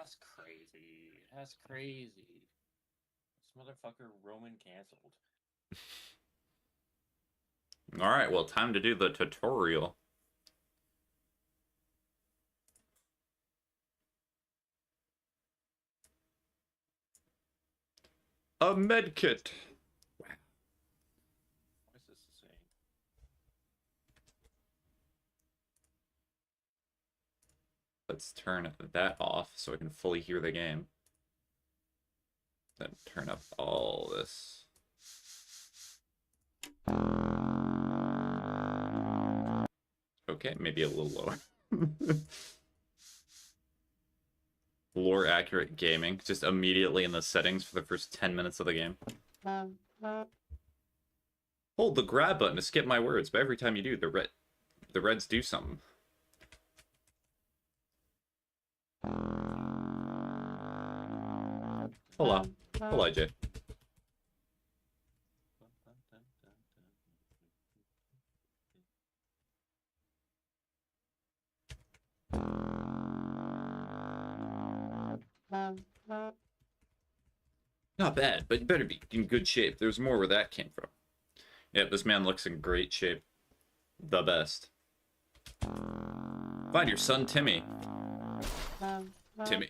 That's crazy. That's crazy. This motherfucker Roman canceled. Alright, well, time to do the tutorial. A medkit. What is this saying? Let's turn that off so I can fully hear the game. Then turn up all this. Okay, maybe a little lower. Lore accurate gaming, just immediately in the settings for the first 10 minutes of the game. Hold the grab button to skip my words, but every time you do, the reds do something. Hello. Hello, Jay. Not bad, but you better be in good shape. There's more where that came from. Yep, this man looks in great shape. The best. Find your son, Timmy. Timmy.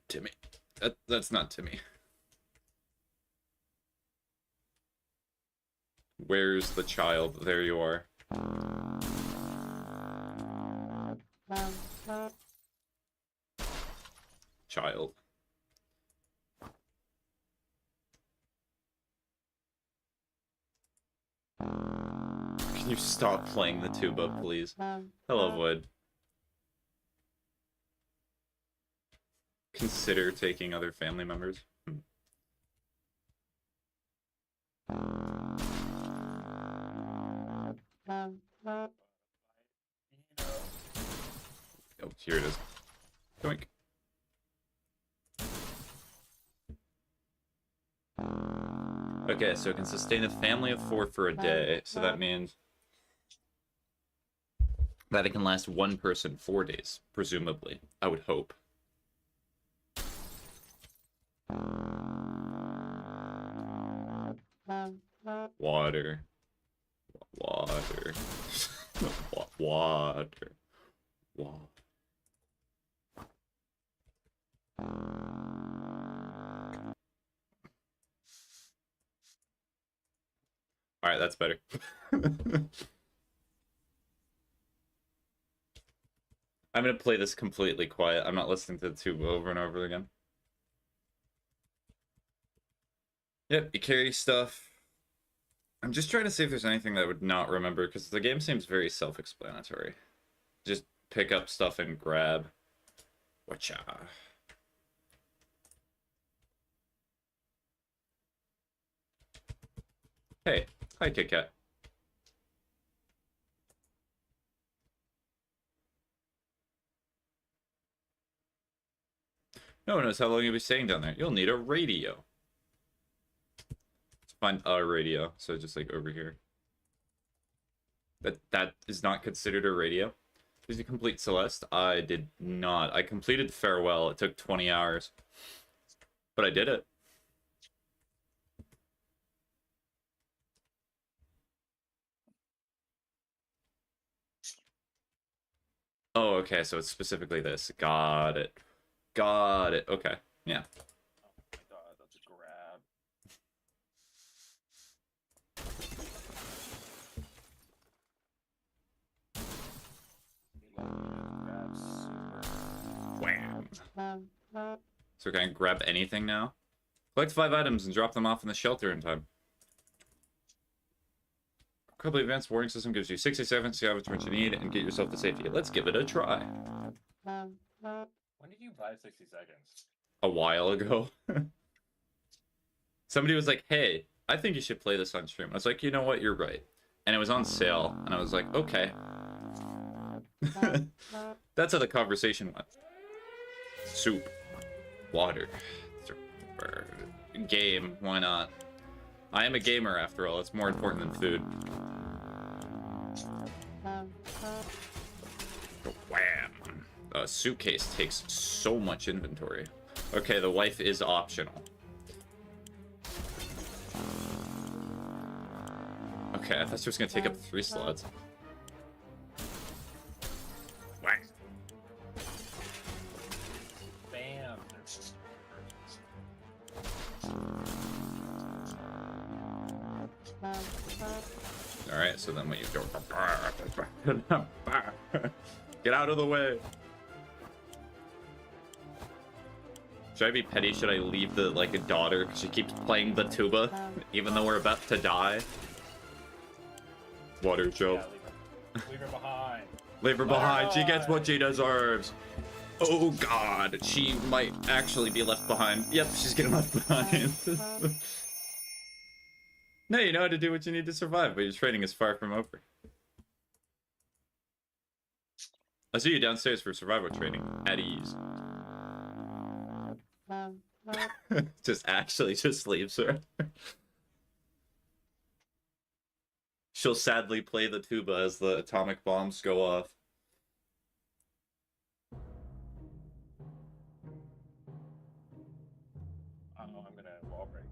Timmy. That's not Timmy. Where's the child? There you are. Child. Can you stop playing the tuba, please? Hello, Void. Consider taking other family members. Oh, here it is. Doink. Okay, so it can sustain a family of 4 for a day, so that means that it can last one person 4 days, presumably. I would hope. Water. Water. Water. Water. Alright, that's better. I'm gonna play this completely quiet. I'm not listening to the tube over and over again. Yep, you carry stuff. I'm just trying to see if there's anything that I would not remember, because the game seems very self-explanatory. Just pick up stuff and grab. Whatcha? Hey, hi, Kit Kat. No one knows how long you'll be staying down there. You'll need a radio. Let's find a radio. So just like over here. That is not considered a radio. Did you complete Celeste? I did not. I completed Farewell. It took 20 hours. But I did it. Oh, okay, so it's specifically this. Got it. Got it. Okay. Yeah. Oh my god, that's a grab. Wham. So can I grab anything now? Collect 5 items and drop them off in the shelter in time. Incredibly advanced warning system gives you 60 seconds to salvage what you need and get yourself to safety. Let's give it a try. When did you buy 60 seconds? A while ago. Somebody was like, hey, I think you should play this on stream. I was like, you know what, you're right. And it was on sale, and I was like, okay. That's how the conversation went. Soup. Water. Game, why not? I am a gamer after all, it's more important than food. Wham! suitcase takes so much inventory. Okay, the wife is optional. Okay, I thought she was gonna take up 3 slots. Whack. Bam. Alright, so then when you go... Get out of the way! Should I be petty? Should I leave the, like, a daughter? Because she keeps playing the tuba, even though we're about to die. Water joke. Yeah, leave her behind. Leave her behind. She gets what she deserves. Oh, God. She might actually be left behind. Yep, she's getting left behind. No, you know how to do what you need to survive, but your training is far from over. I'll see you downstairs for survival training. At ease. just leaves her. She'll sadly play the tuba as the atomic bombs go off. I'm gonna wall break.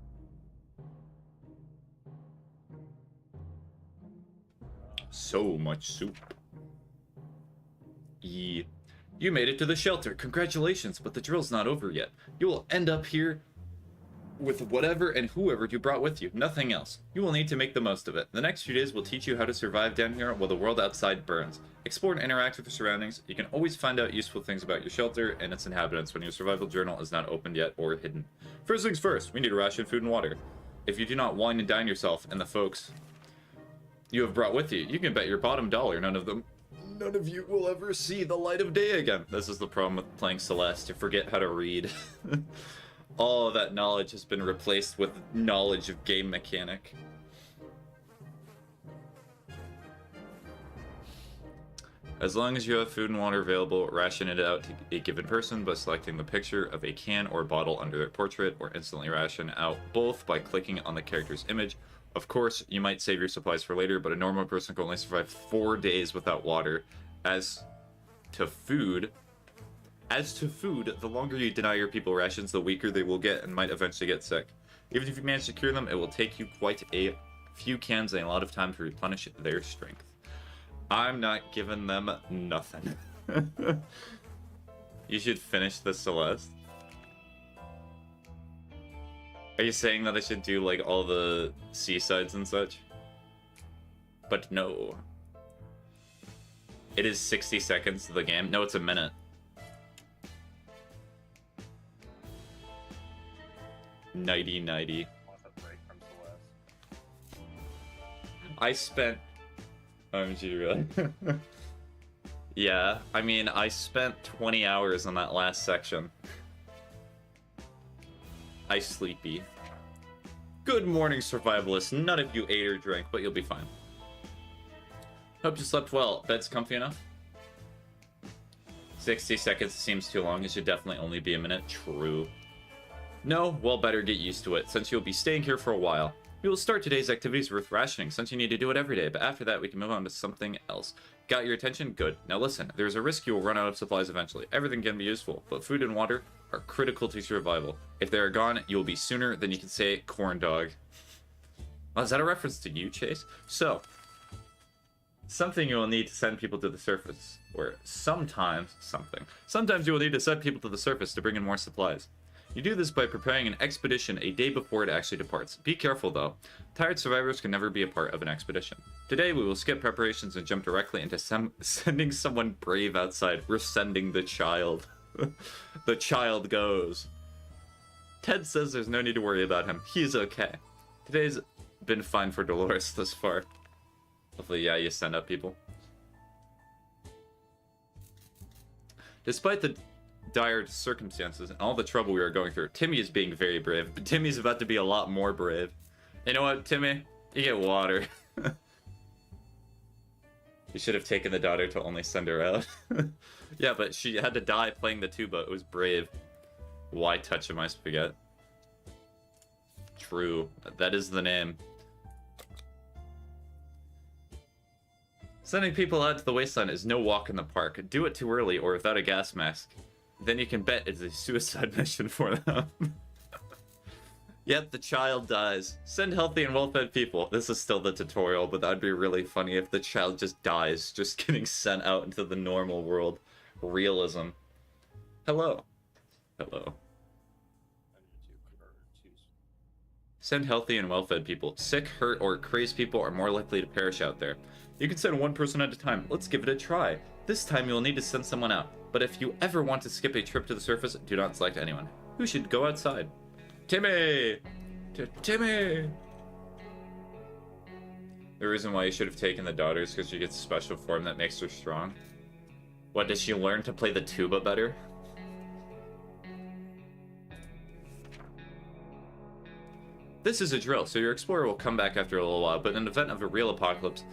So much soup. You made it to the shelter. Congratulations, but the drill's not over yet. You will end up here with whatever and whoever you brought with you. Nothing else. You will need to make the most of it. The next few days will teach you how to survive down here while the world outside burns. Explore and interact with your surroundings. You can always find out useful things about your shelter and its inhabitants when your survival journal is not opened yet or hidden. First things first, we need to ration food and water. If you do not wine and dine yourself and the folks you have brought with you, you can bet your bottom dollar none of you will ever see the light of day again. This is the problem with playing Celeste. You forget how to read. All of that knowledge has been replaced with knowledge of game mechanic. As long as you have food and water available, ration it out to a given person by selecting the picture of a can or bottle under their portrait, or instantly ration out both by clicking on the character's image. Of course, you might save your supplies for later, but a normal person can only survive 4 days without water. As to food, the longer you deny your people rations, the weaker they will get and might eventually get sick. Even if you manage to cure them, it will take you quite a few cans and a lot of time to replenish their strength. I'm not giving them nothing. You should finish the Celeste. Are you saying that I should do, like, all the seasides and such? But no. It is 60 seconds to the game. No, it's a minute. Nighty. I spent... OMG, really? Yeah, I mean, I spent 20 hours on that last section. I sleepy. Good morning, survivalists. None of you ate or drank, but you'll be fine. Hope you slept well. Bed's comfy enough? 60 seconds seems too long. It should definitely only be a minute. True. No? Well, better get used to it, since you'll be staying here for a while. We will start today's activities with rationing, since you need to do it every day, but after that we can move on to something else. Got your attention? Good. Now listen, there's a risk you will run out of supplies eventually. Everything can be useful, but food and water are critical to survival. If they are gone, you will be sooner than you can say corn dog. Oh, is that a reference to you, Chase? So, something you will need to send people to the surface, or sometimes you will need to send people to the surface to bring in more supplies. You do this by preparing an expedition a day before it actually departs. Be careful though. Tired survivors can never be a part of an expedition. Today we will skip preparations and jump directly into sending someone brave outside. We're sending the child. The child goes. Ted says there's no need to worry about him. He's okay. Today's been fine for Dolores thus far. Hopefully, yeah, you send up people. Despite the dire circumstances and all the trouble we are going through, Timmy is being very brave, but Timmy's about to be a lot more brave. You know what, Timmy? You get water. You should have taken the daughter to only send her out. Yeah, but she had to die playing the tuba. It was brave. Why touch my spaghetti? True. That is the name. Sending people out to the wasteland is no walk in the park. Do it too early or without a gas mask. Then you can bet it's a suicide mission for them. Yep, the child dies. Send healthy and well-fed people. This is still the tutorial, but that'd be really funny if the child just dies, just getting sent out into the normal world. Realism. Hello. Hello. Send healthy and well-fed people. Sick, hurt, or crazed people are more likely to perish out there. You can send one person at a time. Let's give it a try. This time you'll need to send someone out. But if you ever want to skip a trip to the surface, do not select anyone. Who should go outside? Timmy! Timmy! The reason why you should have taken the daughter is because she gets a special form that makes her strong. What, does she learn to play the tuba better? This is a drill, so your explorer will come back after a little while, but in the event of a real apocalypse,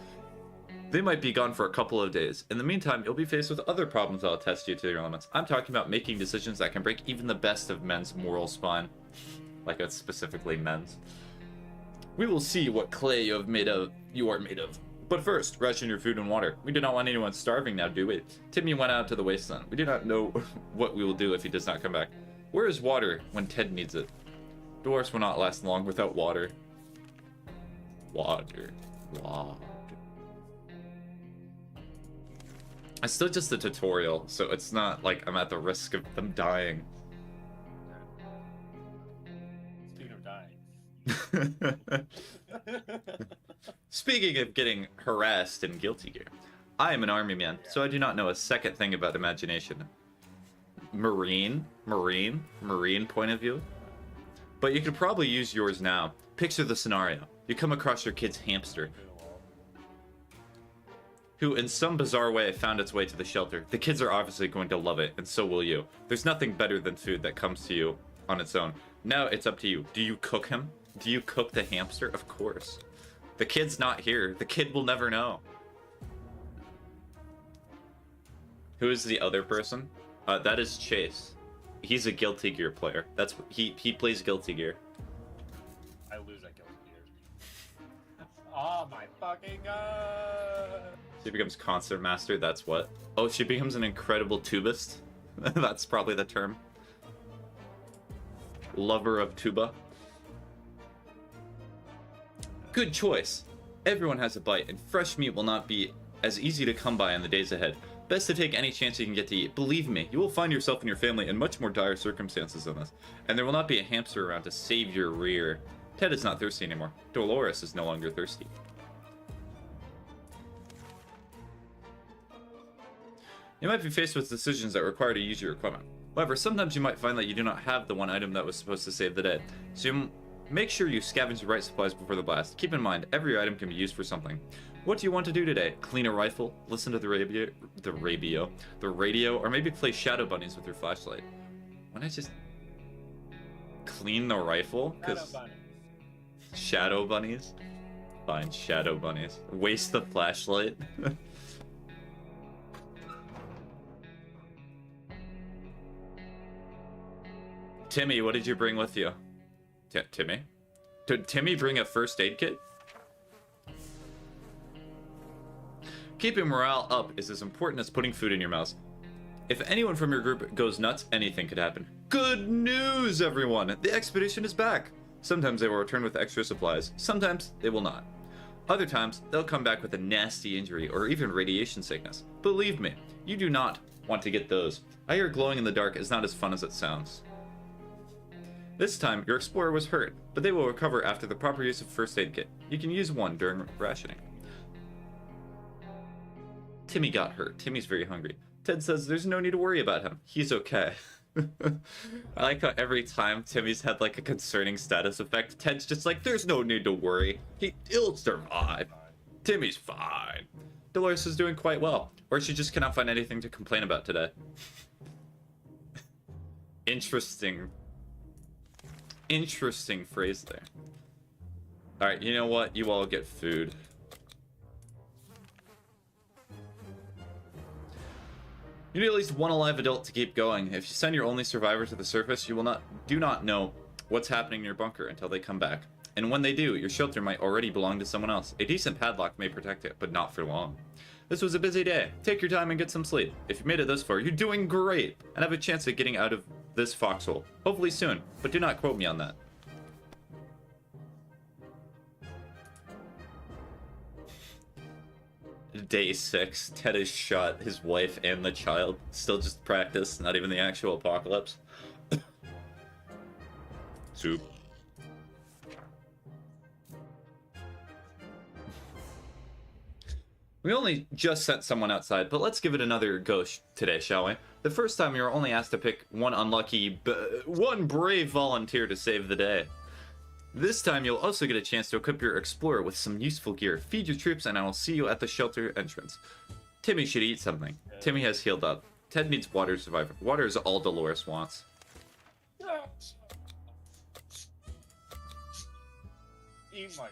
they might be gone for a couple of days. In the meantime, you'll be faced with other problems that'll test you to your limits. I'm talking about making decisions that can break even the best of men's moral spine. Like it's specifically men's. We will see what clay you are made of. But first, ration your food and water. We do not want anyone starving now, do we? Timmy went out to the wasteland. We do not know what we will do if he does not come back. Where is water when Ted needs it? Dolores will not last long without water. Water. It's still just a tutorial, so it's not like I'm at the risk of them dying. Speaking of dying. Speaking of getting harassed in Guilty Gear, I am an army man, so I do not know a second thing about imagination. Marine point of view. But you could probably use yours now. Picture the scenario. You come across your kid's hamster, who in some bizarre way found its way to the shelter. The kids are obviously going to love it, and so will you. There's nothing better than food that comes to you on its own. Now it's up to you. Do you cook him? Do you cook the hamster? Of course. The kid's not here. The kid will never know. Who is the other person? That is Chase. He's a Guilty Gear player. That's he plays Guilty Gear. I lose at Guilty Gear. Oh my fucking god! She becomes concert master. That's what. Oh, she becomes an incredible tubist. That's probably the term. Lover of tuba. Good choice. Everyone has a bite, and fresh meat will not be as easy to come by in the days ahead. Best to take any chance you can get to eat. Believe me, you will find yourself and your family in much more dire circumstances than this, and there will not be a hamster around to save your rear. Ted is not thirsty anymore. Dolores is no longer thirsty. You might be faced with decisions that require to use your equipment. However, sometimes you might find that you do not have the one item that was supposed to save the day, so you make sure you scavenge the right supplies before the blast. Keep in mind, every item can be used for something. What do you want to do today? Clean a rifle, listen to the radio, or maybe play shadow bunnies with your flashlight. Why not just clean the rifle? Because shadow bunnies? Fine, shadow bunnies. Waste the flashlight. Timmy, what did you bring with you? Timmy? Did Timmy bring a first aid kit? Keeping morale up is as important as putting food in your mouth. If anyone from your group goes nuts, anything could happen. Good news, everyone! The expedition is back! Sometimes they will return with extra supplies. Sometimes they will not. Other times, they'll come back with a nasty injury or even radiation sickness. Believe me, you do not want to get those. I hear glowing in the dark is not as fun as it sounds. This time, your explorer was hurt, but they will recover after the proper use of first aid kit. You can use one during rationing. Timmy got hurt. Timmy's very hungry. Ted says there's no need to worry about him. He's okay. I like how every time Timmy's had like a concerning status effect, Ted's just like, there's no need to worry. He'll survive. Timmy's fine. Dolores is doing quite well. Or she just cannot find anything to complain about today. Interesting phrase there. Alright, you know what? You all get food. You need at least one alive adult to keep going. If you send your only survivor to the surface, you do not know what's happening in your bunker until they come back. And when they do, your shelter might already belong to someone else. A decent padlock may protect it, but not for long. This was a busy day. Take your time and get some sleep. If you made it this far, you're doing great and have a chance at getting out of this foxhole. Hopefully soon, but do not quote me on that. Day 6, Ted has shot his wife and the child. Still just practice, not even the actual apocalypse. Soup. We only just sent someone outside, but let's give it another go today, shall we? The first time you were only asked to pick one unlucky, one brave volunteer to save the day. This time you'll also get a chance to equip your explorer with some useful gear, feed your troops, and I will see you at the shelter entrance. Timmy should eat something. Timmy has healed up. Ted needs water to survive. Water is all Dolores wants. Eat my...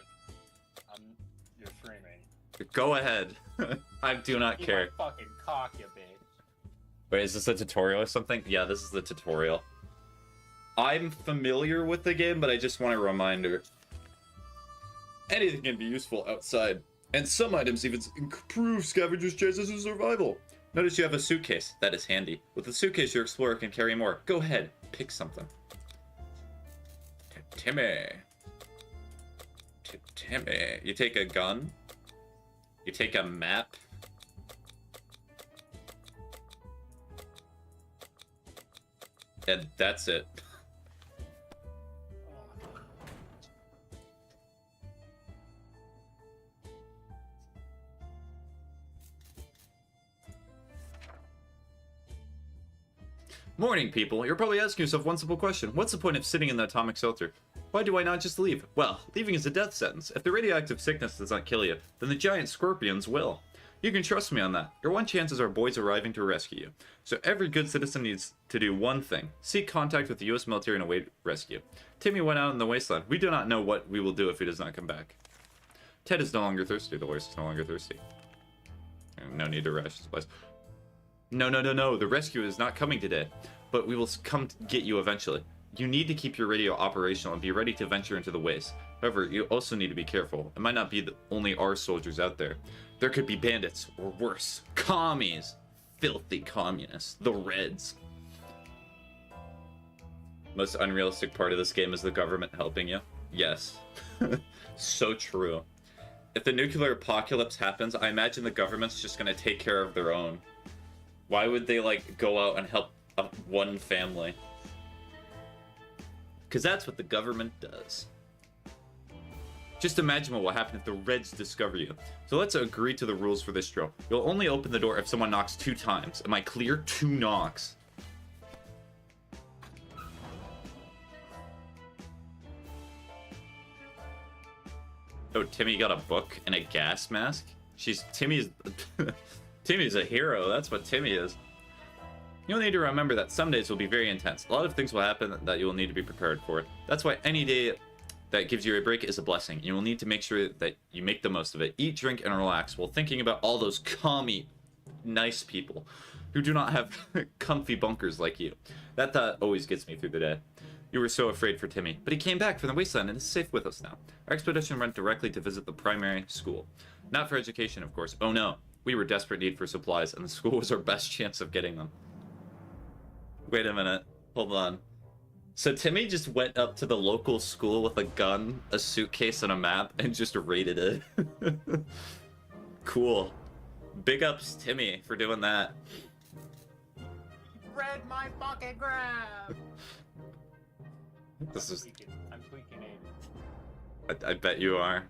you're screaming. Go ahead. I do not Eat care. my fucking cock, you bitch. Wait, is this a tutorial or something? Yeah, this is the tutorial. I'm familiar with the game, but I just want a reminder. Anything can be useful outside, and some items even improve scavengers' chances of survival. Notice you have a suitcase. That is handy. With the suitcase, your explorer can carry more. Go ahead, pick something. Timmy. Timmy. You take a gun. You take a map. And that's it. Morning, people. You're probably asking yourself one simple question. What's the point of sitting in the atomic shelter? Why do I not just leave? Well, leaving is a death sentence. If the radioactive sickness does not kill you, then the giant scorpions will. You can trust me on that. Your one chance is our boys arriving to rescue you. So every good citizen needs to do one thing. Seek contact with the U.S. military and await rescue. Timmy went out in the wasteland. We do not know what we will do if he does not come back. Ted is no longer thirsty. Dolores is no longer thirsty. No need to rush supplies. No. The rescue is not coming today, but we will come to get you eventually. You need to keep your radio operational and be ready to venture into the waste. However, you also need to be careful. It might not be only our soldiers out there. There could be bandits, or worse, commies. Filthy communists. The Reds. Most unrealistic part of this game is the government helping you. Yes. So true. If the nuclear apocalypse happens, I imagine the government's just gonna take care of their own. Why would they, like, go out and help one family? Because that's what the government does. Just imagine what will happen if the Reds discover you. So let's agree to the rules for this drill. You'll only open the door if someone knocks 2 times. Am I clear? 2 knocks. Oh, Timmy got a book and a gas mask? Timmy's a hero. That's what Timmy is. You'll need to remember that some days will be very intense. A lot of things will happen that you will need to be prepared for. That's why any day that gives you a break is a blessing. You will need to make sure that you make the most of it. Eat, drink, and relax while thinking about all those commie, nice people who do not have comfy bunkers like you. That thought always gets me through the day. You were so afraid for Timmy, but he came back from the wasteland and is safe with us now. Our expedition went directly to visit the primary school. Not for education, of course. Oh no, we were desperate need for supplies, and the school was our best chance of getting them. Wait a minute. Hold on. So Timmy just went up to the local school with a gun, a suitcase, and a map, and just raided it. Cool. Big ups, Timmy, for doing that. Read my fucking grab! This is... I'm tweaking it. I bet you are.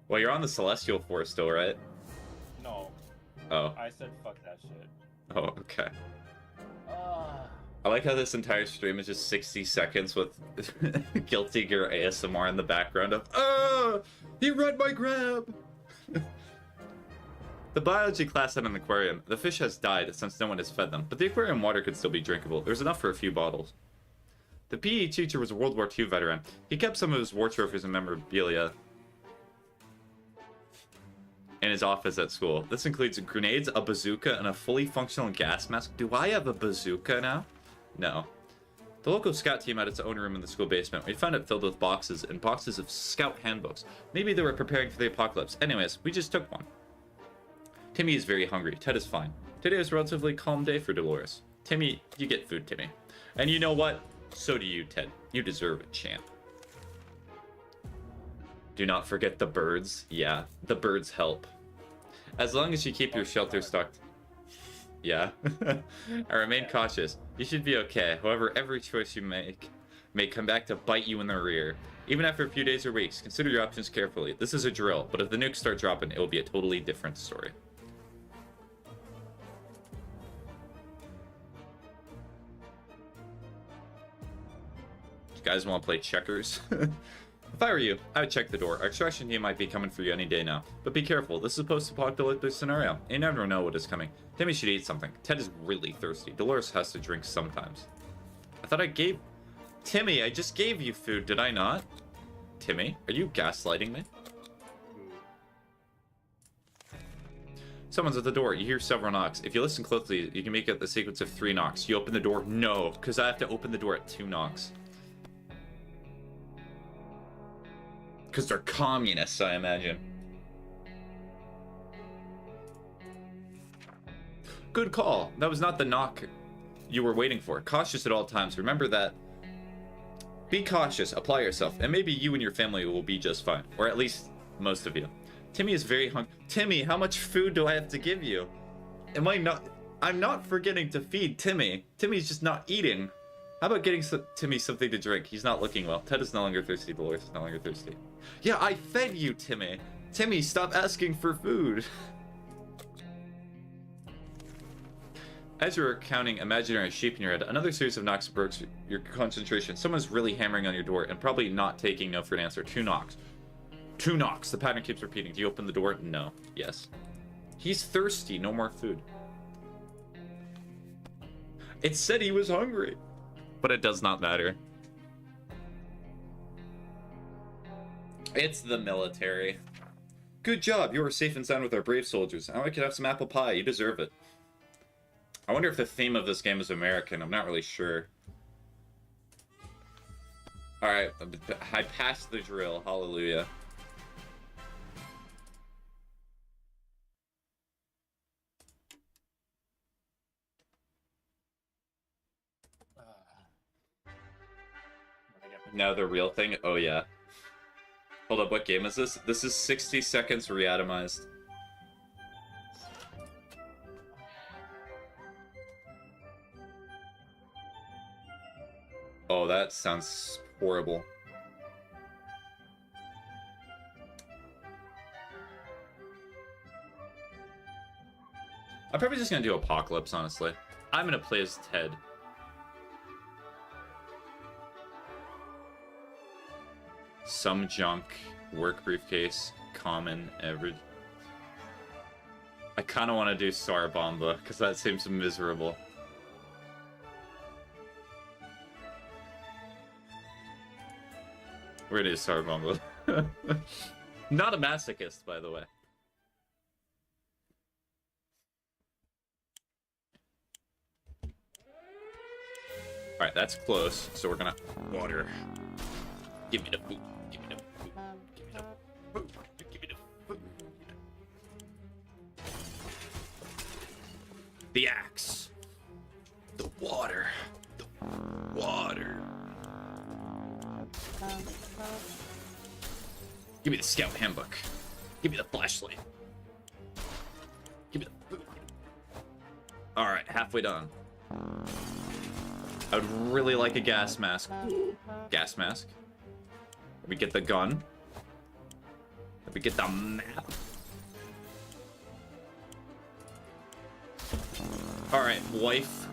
Well, you're on the Celestial Force still, right? No. Oh. I said fuck that shit. Oh, okay. I like how this entire stream is just 60 seconds with Guilty Gear ASMR in the background of, oh, he read my grab! The biology class had an aquarium. The fish has died since no one has fed them, but the aquarium water could still be drinkable. There's enough for a few bottles. The PE teacher was a World War II veteran. He kept some of his war trophies and memorabilia in his office at school. This includes grenades, a bazooka, and a fully functional gas mask. Do I have a bazooka now? No. The local scout team had its own room in the school basement. We found it filled with boxes and boxes of scout handbooks. Maybe they were preparing for the apocalypse. Anyways, we just took one. Timmy is very hungry. Ted is fine. Today is a relatively calm day for Dolores. Timmy, you get food, Timmy. And you know what? So do you, Ted. You deserve it, champ. Do not forget the birds. Yeah, the birds help. As long as you keep your shelter stocked. Yeah. I remain cautious. You should be okay. However, every choice you make may come back to bite you in the rear. Even after a few days or weeks, consider your options carefully. This is a drill, but if the nukes start dropping, it will be a totally different story. You guys want to play checkers? If I were you, I would check the door. Our extraction team might be coming for you any day now. But be careful, this is a post-apocalyptic scenario. You never know what is coming. Timmy should eat something. Ted is really thirsty. Dolores has to drink sometimes. I thought I gave... Timmy, I just gave you food, did I not? Timmy, are you gaslighting me? Someone's at the door. You hear several knocks. If you listen closely, you can make out the sequence of 3 knocks. You open the door? No, because I have to open the door at 2 knocks. Because they're communists, I imagine. Good call. That was not the knock you were waiting for. Cautious at all times. Remember that. Be cautious. Apply yourself. And maybe you and your family will be just fine. Or at least most of you. Timmy is very hungry. Timmy, how much food do I have to give you? Am I not... I'm not forgetting to feed Timmy. Timmy's just not eating. How about getting Timmy something to drink? He's not looking well. Ted is no longer thirsty. Dolores is no longer thirsty. Yeah, I fed you, Timmy. Timmy, stop asking for food. As you're counting imaginary sheep in your head, another series of knocks breaks your concentration. Someone's really hammering on your door and probably not taking no for an answer. 2 knocks. 2 knocks. The pattern keeps repeating. Do you open the door? No. Yes. He's thirsty. No more food. It said he was hungry. But it does not matter. It's the military. Good job. You were safe and sound with our brave soldiers. Now I could have some apple pie. You deserve it. I wonder if the theme of this game is American. I'm not really sure. Alright. I passed the drill. Hallelujah. Now the real thing? Oh, yeah. Hold up, what game is this? This is 60 seconds reatomized. Oh, that sounds horrible. I'm probably just gonna do Apocalypse, honestly. I'm gonna play as Ted. Some junk, work briefcase, common, average. I kind of want to do Sarabomba, because that seems miserable. We're gonna do Sarabomba. Not a masochist, by the way. Alright, that's close, so we're gonna... Water. Give me the food. Give me the food. Give me the food. Give me the food. The axe. The water. The water. Give me the scout handbook. Give me the flashlight. Give me the food. Alright, halfway done. I would really like a gas mask. Gas mask. We get the gun. We get the map. Alright, wife.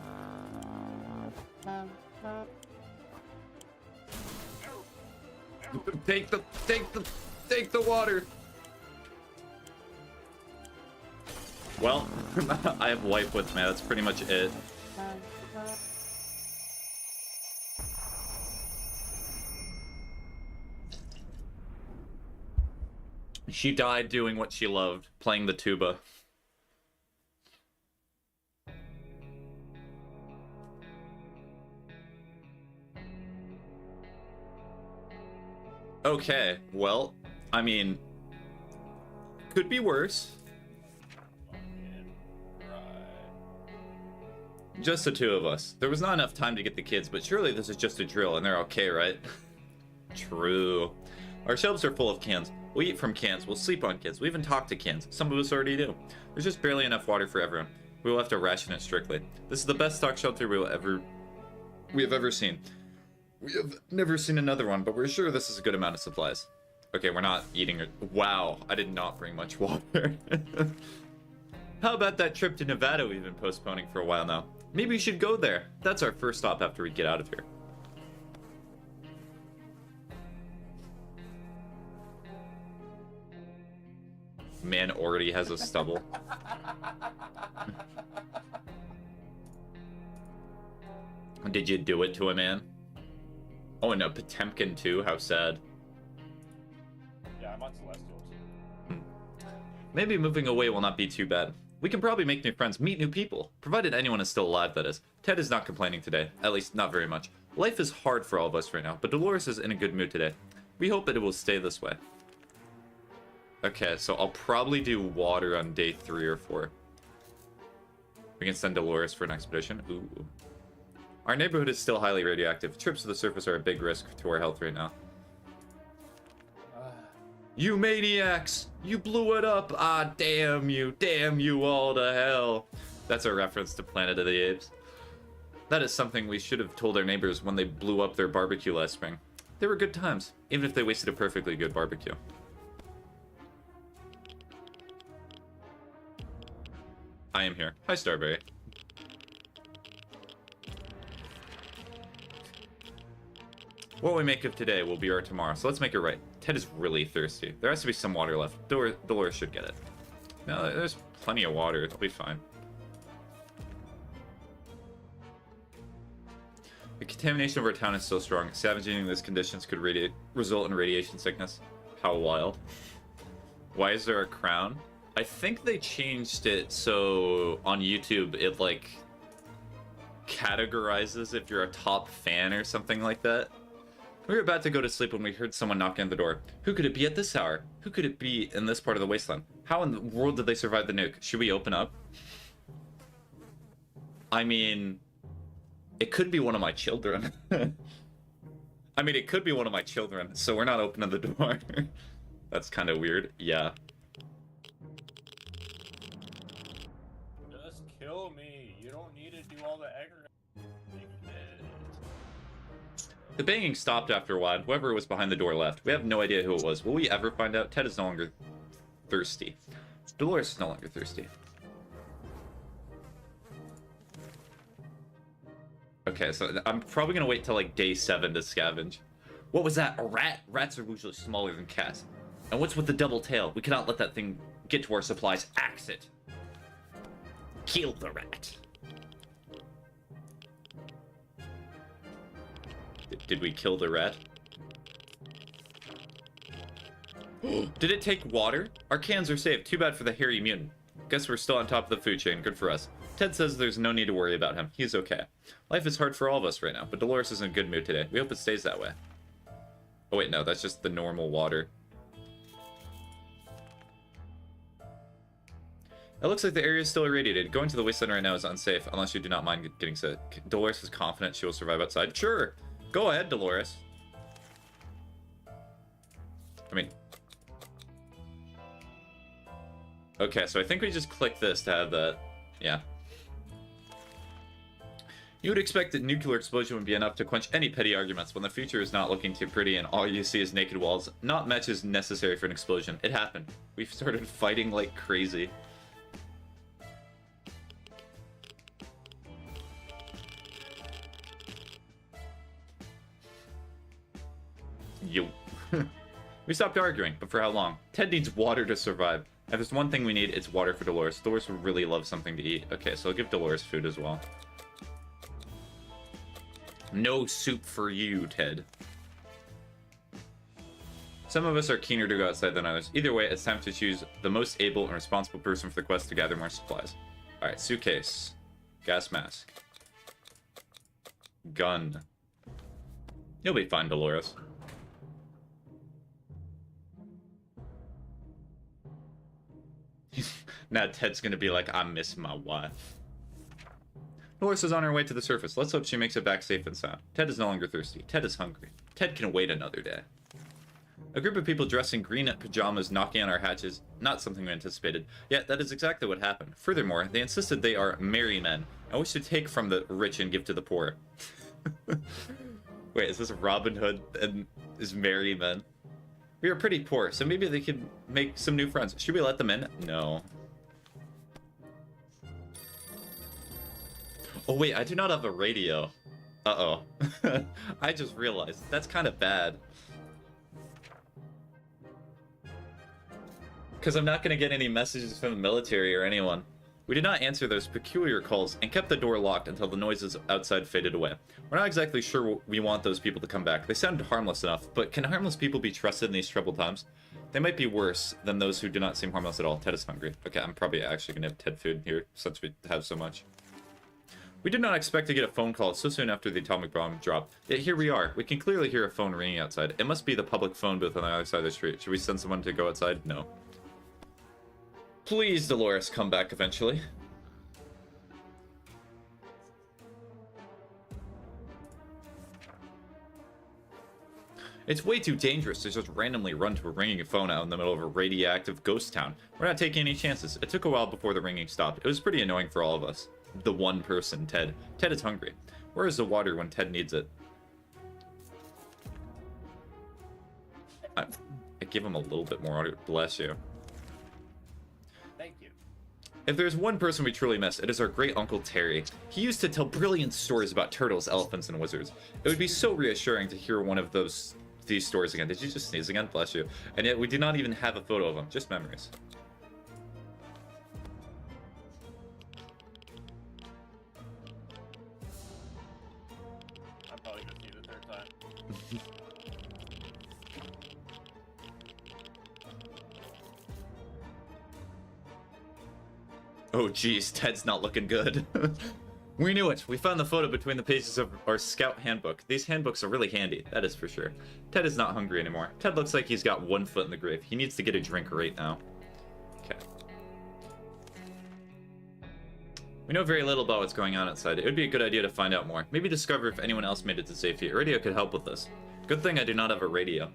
Take the water. Well, I have wife with me. That's pretty much it. She died doing what she loved, playing the tuba. Okay, well, I mean, could be worse. Just the two of us. There was not enough time to get the kids, but surely this is just a drill and they're okay, right? True. Our shelves are full of cans. We eat from cans, we'll sleep on cans, we even talk to cans. Some of us already do. There's just barely enough water for everyone. We will have to ration it strictly. This is the best stock shelter we have ever seen. We have never seen another one, but we're sure this is a good amount of supplies. Okay, we're not eating it. Wow, I did not bring much water. How about that trip to Nevada we've been postponing for a while now? Maybe we should go there. That's our first stop after we get out of here. Man already has a stubble. Did you do it to a man? Oh, and a Potemkin too? How sad. Yeah, I'm on Celestial too. Maybe moving away will not be too bad. We can probably make new friends, meet new people. Provided anyone is still alive, that is. Ted is not complaining today. At least, not very much. Life is hard for all of us right now, but Dolores is in a good mood today. We hope that it will stay this way. Okay, so I'll probably do water on day 3 or 4. We can send Dolores for an expedition. Ooh. Our neighborhood is still highly radioactive. Trips to the surface are a big risk to our health right now. You maniacs! You blew it up! Ah, damn you! Damn you all to hell! That's a reference to Planet of the Apes. That is something we should have told our neighbors when they blew up their barbecue last spring. They were good times, even if they wasted a perfectly good barbecue. I am here. Hi, Starberry. What we make of today will be our tomorrow, so let's make it right. Ted is really thirsty. There has to be some water left. Dolores should get it. No, there's plenty of water. It'll be fine. The contamination of our town is so strong. Scavenging in these conditions could result in radiation sickness. How wild. Why is there a crown? I think they changed it so on YouTube it, like, categorizes if you're a top fan or something like that. We were about to go to sleep when we heard someone knocking on the door. Who could it be at this hour? Who could it be in this part of the wasteland? How in the world did they survive the nuke? Should we open up? I mean, it could be one of my children. I mean, it could be one of my children, so we're not opening the door. That's kind of weird. Yeah. Just kill me. You don't need to do all the aggregate. The banging stopped after a while. Whoever was behind the door left. We have no idea who it was. Will we ever find out? Ted is no longer thirsty. Dolores is no longer thirsty. Okay, so I'm probably gonna wait till like day 7 to scavenge. What was that? A rat? Rats are usually smaller than cats. And what's with the double tail? We cannot let that thing get to our supplies. Axe it. Kill the rat. Did we kill the rat? Did it take water? Our cans are safe. Too bad for the hairy mutant. Guess we're still on top of the food chain. Good for us. Ted says there's no need to worry about him. He's okay. Life is hard for all of us right now, but Dolores is in a good mood today. We hope it stays that way. Oh wait, no, that's just the normal water. It looks like the area is still irradiated. Going to the wasteland right now is unsafe, unless you do not mind getting sick. Dolores is confident she will survive outside. Sure! Go ahead, Dolores. I mean... Okay, so I think we just click this to have that. Yeah. You would expect that nuclear explosion would be enough to quench any petty arguments when the future is not looking too pretty and all you see is naked walls. Not much is necessary for an explosion. It happened. We've started fighting like crazy. Yo. We stopped arguing, but for how long? Ted needs water to survive. If there's one thing we need, it's water for Dolores. Dolores would really love something to eat. Okay, so I'll give Dolores food as well. No soup for you, Ted. Some of us are keener to go outside than others. Either way, it's time to choose the most able and responsible person for the quest to gather more supplies. Alright, suitcase. Gas mask. Gun. You'll be fine, Dolores. Now Ted's gonna be like, I miss my wife. Dolores is on her way to the surface. Let's hope she makes it back safe and sound. Ted is no longer thirsty. Ted is hungry. Ted can wait another day. A group of people dressed in green pajamas knocking on our hatches. Not something we anticipated. Yet, that is exactly what happened. Furthermore, they insisted they are merry men. I wish to take from the rich and give to the poor. Wait, is this Robin Hood and his merry men? We are pretty poor, so maybe they could make some new friends. Should we let them in? No. Oh wait, I do not have a radio. Uh-oh. I just realized. That's kind of bad. Because I'm not going to get any messages from the military or anyone. We did not answer those peculiar calls and kept the door locked until the noises outside faded away. We're not exactly sure we want those people to come back. They sounded harmless enough, but can harmless people be trusted in these troubled times? They might be worse than those who do not seem harmless at all. Ted is hungry. Okay, I'm probably actually going to have Ted food here since we have so much. We did not expect to get a phone call so soon after the atomic bomb dropped. Yet here we are. We can clearly hear a phone ringing outside. It must be the public phone booth on the other side of the street. Should we send someone to go outside? No. Please, Dolores, come back eventually. It's way too dangerous to just randomly run to a ringing phone out in the middle of a radioactive ghost town. We're not taking any chances. It took a while before the ringing stopped. It was pretty annoying for all of us. The one person, Ted. Ted is hungry. Where is the water when Ted needs it? I give him a little bit more water. Bless you. Thank you. If there's one person we truly miss, it is our great uncle Terry. He used to tell brilliant stories about turtles, elephants, and wizards. It would be so reassuring to hear one of these stories again. Did you just sneeze again? Bless you. And yet we do not even have a photo of him, just memories. I'm probably gonna see the third time. Oh geez, Ted's not looking good. We knew it. We found the photo between the pages of our scout handbook. These handbooks are really handy, that is for sure. Ted is not hungry anymore. Ted looks like he's got one foot in the grave. He needs to get a drink right now. Okay. We know very little about what's going on outside. It would be a good idea to find out more. Maybe discover if anyone else made it to safety. A radio could help with this. Good thing I do not have a radio.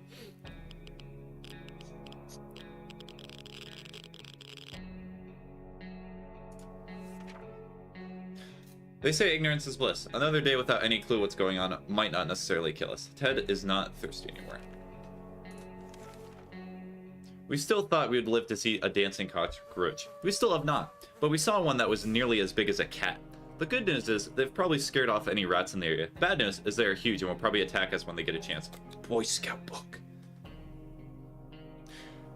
They say ignorance is bliss. Another day without any clue what's going on might not necessarily kill us. Ted is not thirsty anymore. We still thought we would live to see a dancing cockroach. We still have not, but we saw one that was nearly as big as a cat. The good news is they've probably scared off any rats in the area. Bad news is they are huge and will probably attack us when they get a chance. Boy Scout book.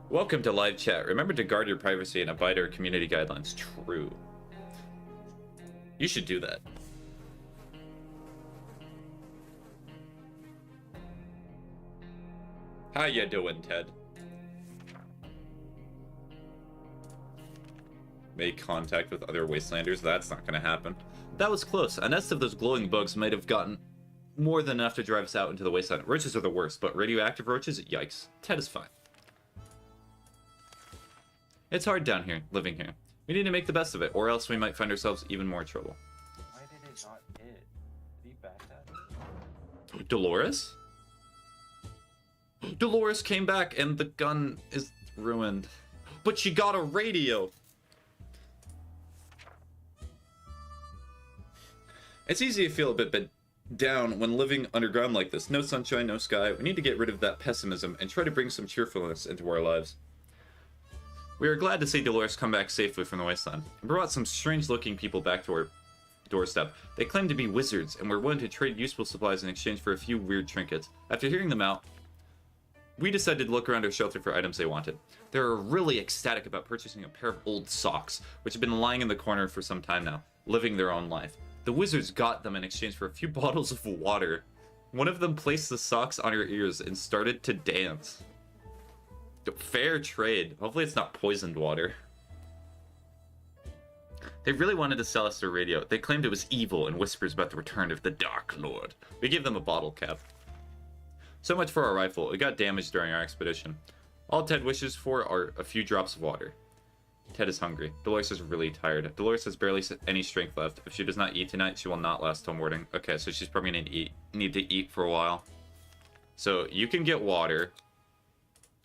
Welcome to live chat. Remember to guard your privacy and abide our community guidelines. True. You should do that. How you doing, Ted? Make contact with other wastelanders. That's not gonna happen. That was close. A nest of those glowing bugs might have gotten more than enough to drive us out into the wasteland. Roaches are the worst, but radioactive roaches? Yikes. Ted is fine. It's hard down here, living here. We need to make the best of it, or else we might find ourselves even more trouble. Why did it not hit? Did he back that? Dolores? Dolores came back and the gun is ruined. But she got a radio! It's easy to feel a bit down when living underground like this. No sunshine, no sky. We need to get rid of that pessimism and try to bring some cheerfulness into our lives. We are glad to see Dolores come back safely from the wasteland. We brought some strange-looking people back to our doorstep. They claim to be wizards and were willing to trade useful supplies in exchange for a few weird trinkets. After hearing them out, we decided to look around our shelter for items they wanted. They were really ecstatic about purchasing a pair of old socks, which have been lying in the corner for some time now, living their own life. The wizards got them in exchange for a few bottles of water. One of them placed the socks on her ears and started to dance. Fair trade. Hopefully it's not poisoned water. They really wanted to sell us their radio. They claimed it was evil and whispers about the return of the Dark Lord. We gave them a bottle cap. So much for our rifle. It got damaged during our expedition. All Ted wishes for are a few drops of water. Ted is hungry. Dolores is really tired. Dolores has barely any strength left. If she does not eat tonight, she will not last till morning. Okay, so she's probably gonna need to eat for a while. So you can get water,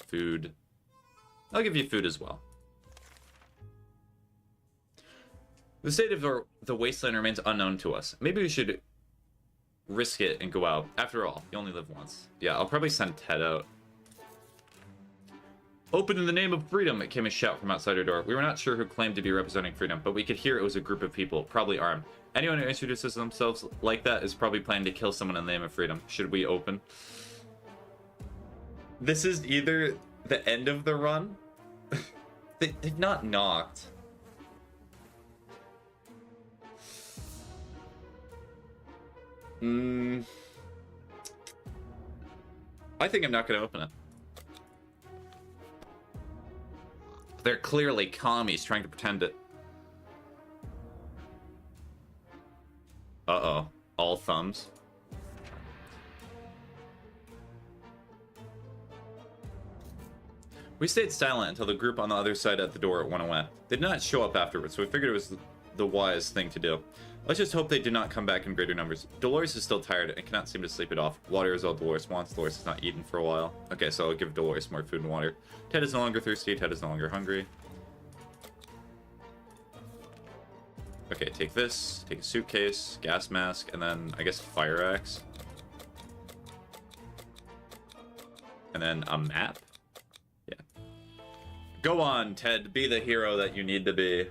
food. I'll give you food as well. The state of the wasteland remains unknown to us. Maybe we should risk it and go out. After all, you only live once. Yeah, I'll probably send Ted out. Open in the name of freedom, it came a shout from outside our door. We were not sure who claimed to be representing freedom, but we could hear it was a group of people, probably armed. Anyone who introduces themselves like that is probably planning to kill someone in the name of freedom. Should we open? This is either the end of the run. They've not knocked. I think I'm not going to open it. They're clearly commies trying to pretend it. Uh-oh. All thumbs. We stayed silent until the group on the other side at the door went away. They did not show up afterwards, so we figured it was the wise thing to do. Let's just hope they do not come back in greater numbers. Dolores is still tired and cannot seem to sleep it off. Water is all Dolores wants. Dolores has not eaten for a while. Okay, so I'll give Dolores more food and water. Ted is no longer thirsty. Ted is no longer hungry. Okay, take this. Take a suitcase, gas mask, and then, I guess, fire axe. And then a map? Yeah. Go on, Ted. Be the hero that you need to be.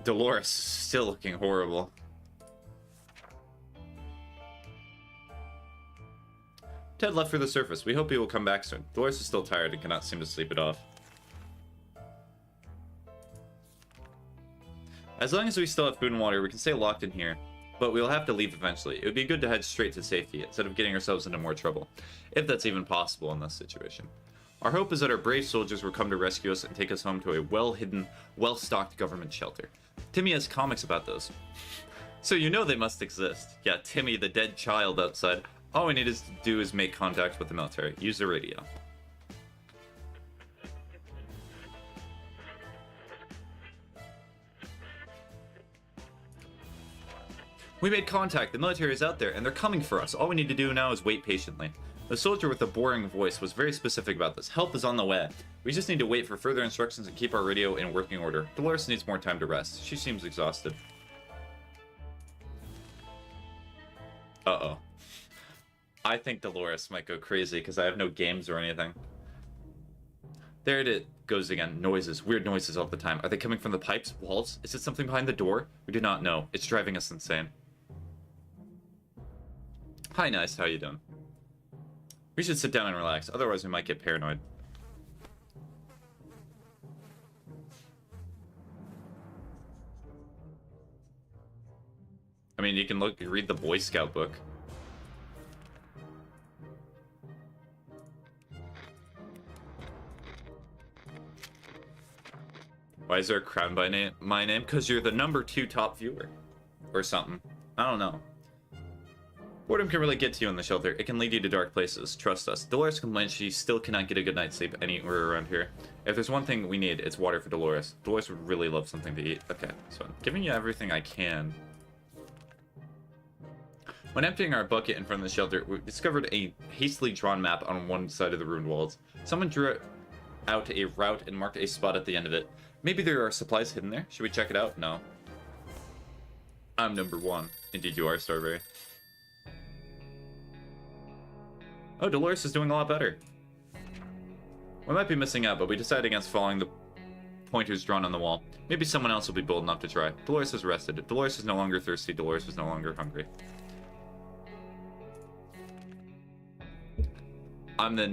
Dolores is still looking horrible. Ted left for the surface. We hope he will come back soon. Dolores is still tired and cannot seem to sleep it off. As long as we still have food and water, we can stay locked in here. But we'll have to leave eventually. It would be good to head straight to safety instead of getting ourselves into more trouble. If that's even possible in this situation. Our hope is that our brave soldiers will come to rescue us and take us home to a well-hidden, well-stocked government shelter. Timmy has comics about those. So you know they must exist. Yeah, Timmy, the dead child outside. All we need to do is make contact with the military. Use the radio. We made contact. The military is out there, and they're coming for us. All we need to do now is wait patiently. The soldier with the boring voice was very specific about this. Help is on the way. We just need to wait for further instructions and keep our radio in working order. Dolores needs more time to rest. She seems exhausted. Uh-oh. I think Dolores might go crazy because I have no games or anything. There it goes again. Noises. Weird noises all the time. Are they coming from the pipes? Walls? Is it something behind the door? We do not know. It's driving us insane. Hi, nice. How you doing? We should sit down and relax, otherwise we might get paranoid. I mean, you can read the Boy Scout book. Why is there a crown by my name? Because you're the #2 top viewer. Or something. I don't know. Boredom can really get to you in the shelter. It can lead you to dark places. Trust us. Dolores complains she still cannot get a good night's sleep anywhere around here. If there's one thing we need, it's water for Dolores. Dolores would really love something to eat. Okay, so I'm giving you everything I can. When emptying our bucket in front of the shelter, we discovered a hastily drawn map on one side of the ruined walls. Someone drew out a route and marked a spot at the end of it. Maybe there are supplies hidden there? Should we check it out? No. I'm #1. Indeed you are, Starberry. Oh, Dolores is doing a lot better. We might be missing out, but we decided against following the pointers drawn on the wall. Maybe someone else will be bold enough to try. Dolores is rested. Dolores is no longer thirsty. Dolores is no longer hungry. I'm the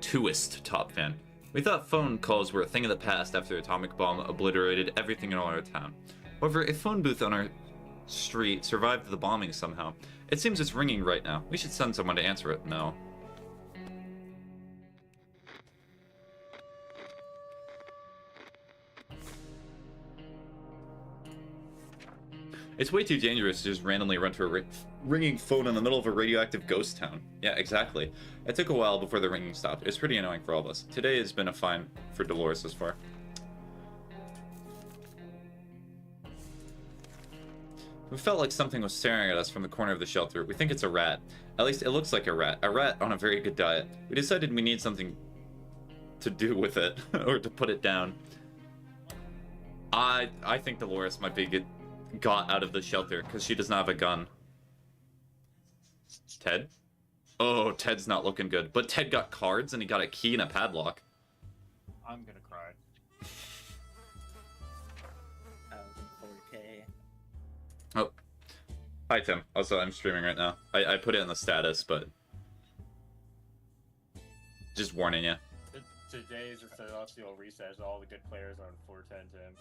#2est top fan. We thought phone calls were a thing of the past after the atomic bomb obliterated everything in our town. However, a phone booth on our street survived the bombing somehow. It seems it's ringing right now. We should send someone to answer it. No. It's way too dangerous to just randomly run to a ringing phone in the middle of a radioactive ghost town. Yeah, exactly. It took a while before the ringing stopped. It's pretty annoying for all of us. Today has been a fine for Dolores thus far. We felt like something was staring at us from the corner of the shelter. We think it's a rat. At least it looks like a rat. A rat on a very good diet. We decided we need something to do with it, or to put it down. I think Dolores might be got out of the shelter because she does not have a gun. Ted? Oh, Ted's not looking good. But Ted got cards and he got a key and a padlock. I'm gonna cry. 4K. Oh. Hi, Tim. Also, I'm streaming right now. I put it in the status, but... just warning you. Today is a celestial reset. All the good players are on 410, Tim.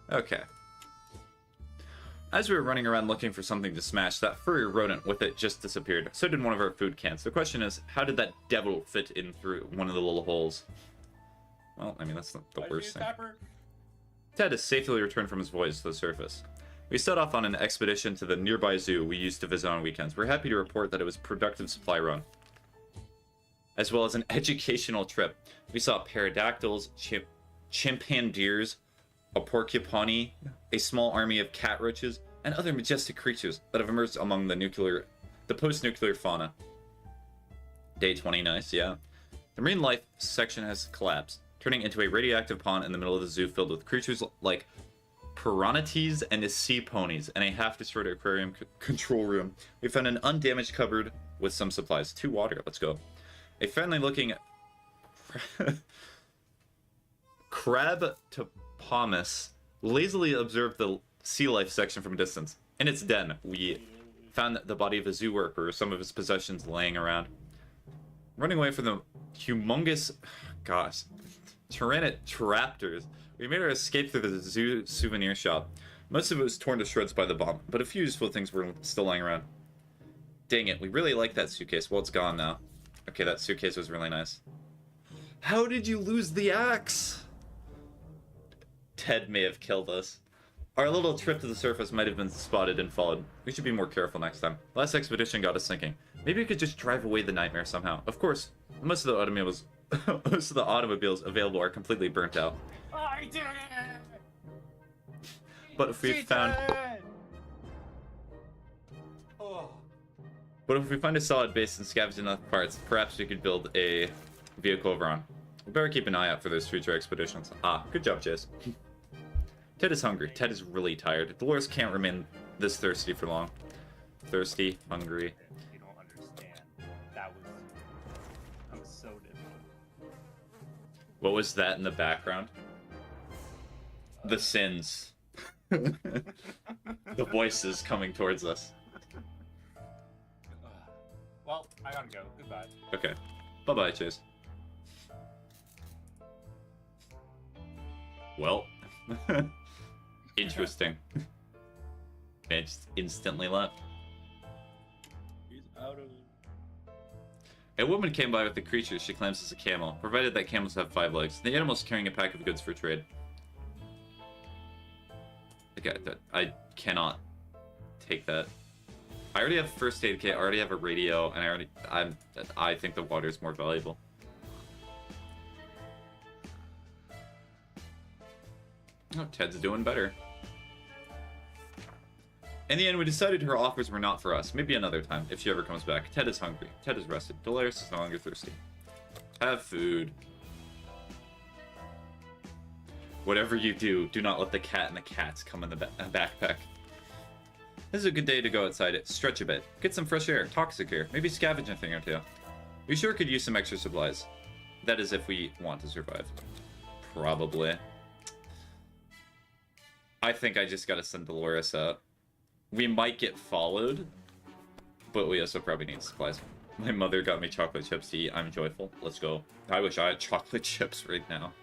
Okay. As we were running around looking for something to smash, that furry rodent with it just disappeared. So did one of our food cans. The question is, how did that devil fit in through one of the little holes? Well, I mean, that's not the worst thing. Ted has safely returned from his voyage to the surface. We set off on an expedition to the nearby zoo we used to visit on weekends. We're happy to report that it was a productive supply run, as well as an educational trip. We saw pterodactyls, chimpandeers, a porcupine, a small army of cat roaches, and other majestic creatures that have emerged among the post-nuclear fauna. Day 20, nice, yeah. The marine life section has collapsed, turning into a radioactive pond in the middle of the zoo filled with creatures like piranhas and sea ponies, and a half-destroyed aquarium control room. We found an undamaged cupboard with some supplies. 2 water, let's go. A friendly-looking crab to Pomus lazily observed the sea life section from a distance. In its den, we found the body of a zoo worker, some of his possessions laying around. Running away from the humongous, gosh, Tyrannotraptors, we made our escape through the zoo souvenir shop. Most of it was torn to shreds by the bomb, but a few useful things were still lying around. Dang it, we really like that suitcase. Well, it's gone now. Okay, that suitcase was really nice. How did you lose the axe? Ted may have killed us. Our little trip to the surface might have been spotted and followed. We should be more careful next time. Last expedition got us thinking. Maybe we could just drive away the nightmare somehow. Of course, most of the automobiles available are completely burnt out. I did it! But if we found... Oh. But if we find a solid base and scavenge enough parts, perhaps we could build a vehicle over on. We better keep an eye out for those future expeditions. Ah, good job, Chase. Ted is hungry. Ted is really tired. Dolores can't remain this thirsty for long. Thirsty, hungry. You don't understand. I was so different. What was that in the background? The sins. The voices coming towards us. Well, I gotta go. Goodbye. Okay. Bye-bye, Chase. Well. Interesting. Man just instantly left. He's out of... A woman came by with the creature she claims is a camel, provided that camels have 5 legs. The animal's carrying a pack of goods for trade. Okay, I cannot take that. I already have first aid kit, I already have a radio, and I think the water is more valuable. Oh, Ted's doing better. In the end, we decided her offers were not for us. Maybe another time, if she ever comes back. Ted is hungry. Ted is rested. Dolores is no longer thirsty. Have food. Whatever you do, do not let the cat and the cats come in the backpack. This is a good day to go outside, stretch a bit, get some fresh air, toxic air, maybe scavenge a thing or two. We sure could use some extra supplies. That is if we want to survive. Probably. I think I just gotta send Dolores out. We might get followed, but we also probably need supplies. My mother got me chocolate chips to eat. I'm joyful. Let's go. I wish I had chocolate chips right now.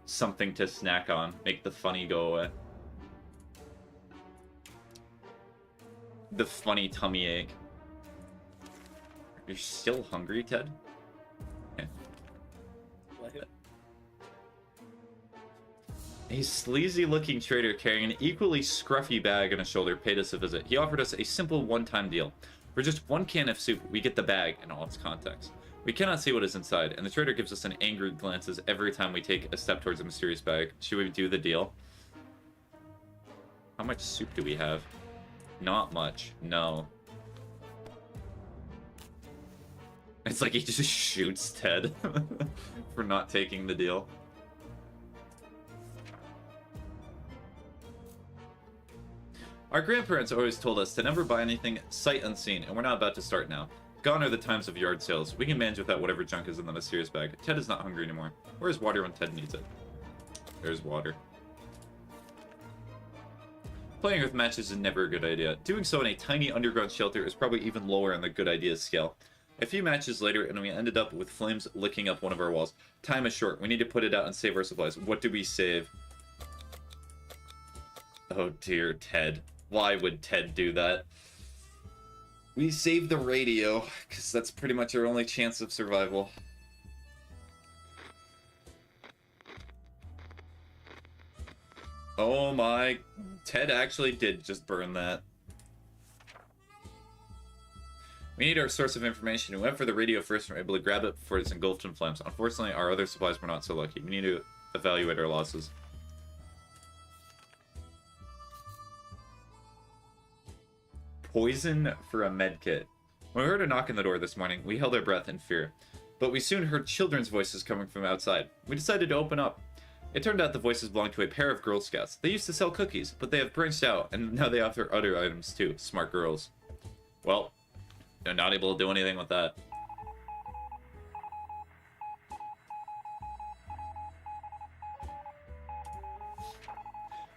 Something to snack on. Make the funny go away. the funny tummy ache. You're still hungry, Ted? Yeah. What? A sleazy-looking trader carrying an equally scruffy bag on his shoulder paid us a visit. He offered us a simple one-time deal. For just one can of soup, we get the bag in all its contents. We cannot see what is inside, and the trader gives us an angry glances every time we take a step towards a mysterious bag. Should we do the deal? How much soup do we have? Not much. No. It's like he just shoots Ted for not taking the deal. Our grandparents always told us to never buy anything sight unseen, and we're not about to start now. Gone are the times of yard sales. We can manage without whatever junk is in the mysterious bag. Ted is not hungry anymore. Where's water when Ted needs it? There's water. Playing with matches is never a good idea. Doing so in a tiny underground shelter is probably even lower on the good ideas scale. A few matches later, and we ended up with flames licking up one of our walls. Time is short. We need to put it out and save our supplies. What do we save? Oh dear, Ted. Why would Ted do that? We save the radio, because that's pretty much our only chance of survival. Oh my... Ted actually did just burn that. We need our source of information. We went for the radio first and were able to grab it before it's engulfed in flames. Unfortunately, our other supplies were not so lucky. We need to evaluate our losses. Poison for a medkit. When we heard a knock on the door this morning, we held our breath in fear. But we soon heard children's voices coming from outside. We decided to open up. It turned out the voices belonged to a pair of Girl Scouts. They used to sell cookies, but they have branched out, and now they offer other items too. Smart girls. Well, they're not able to do anything with that.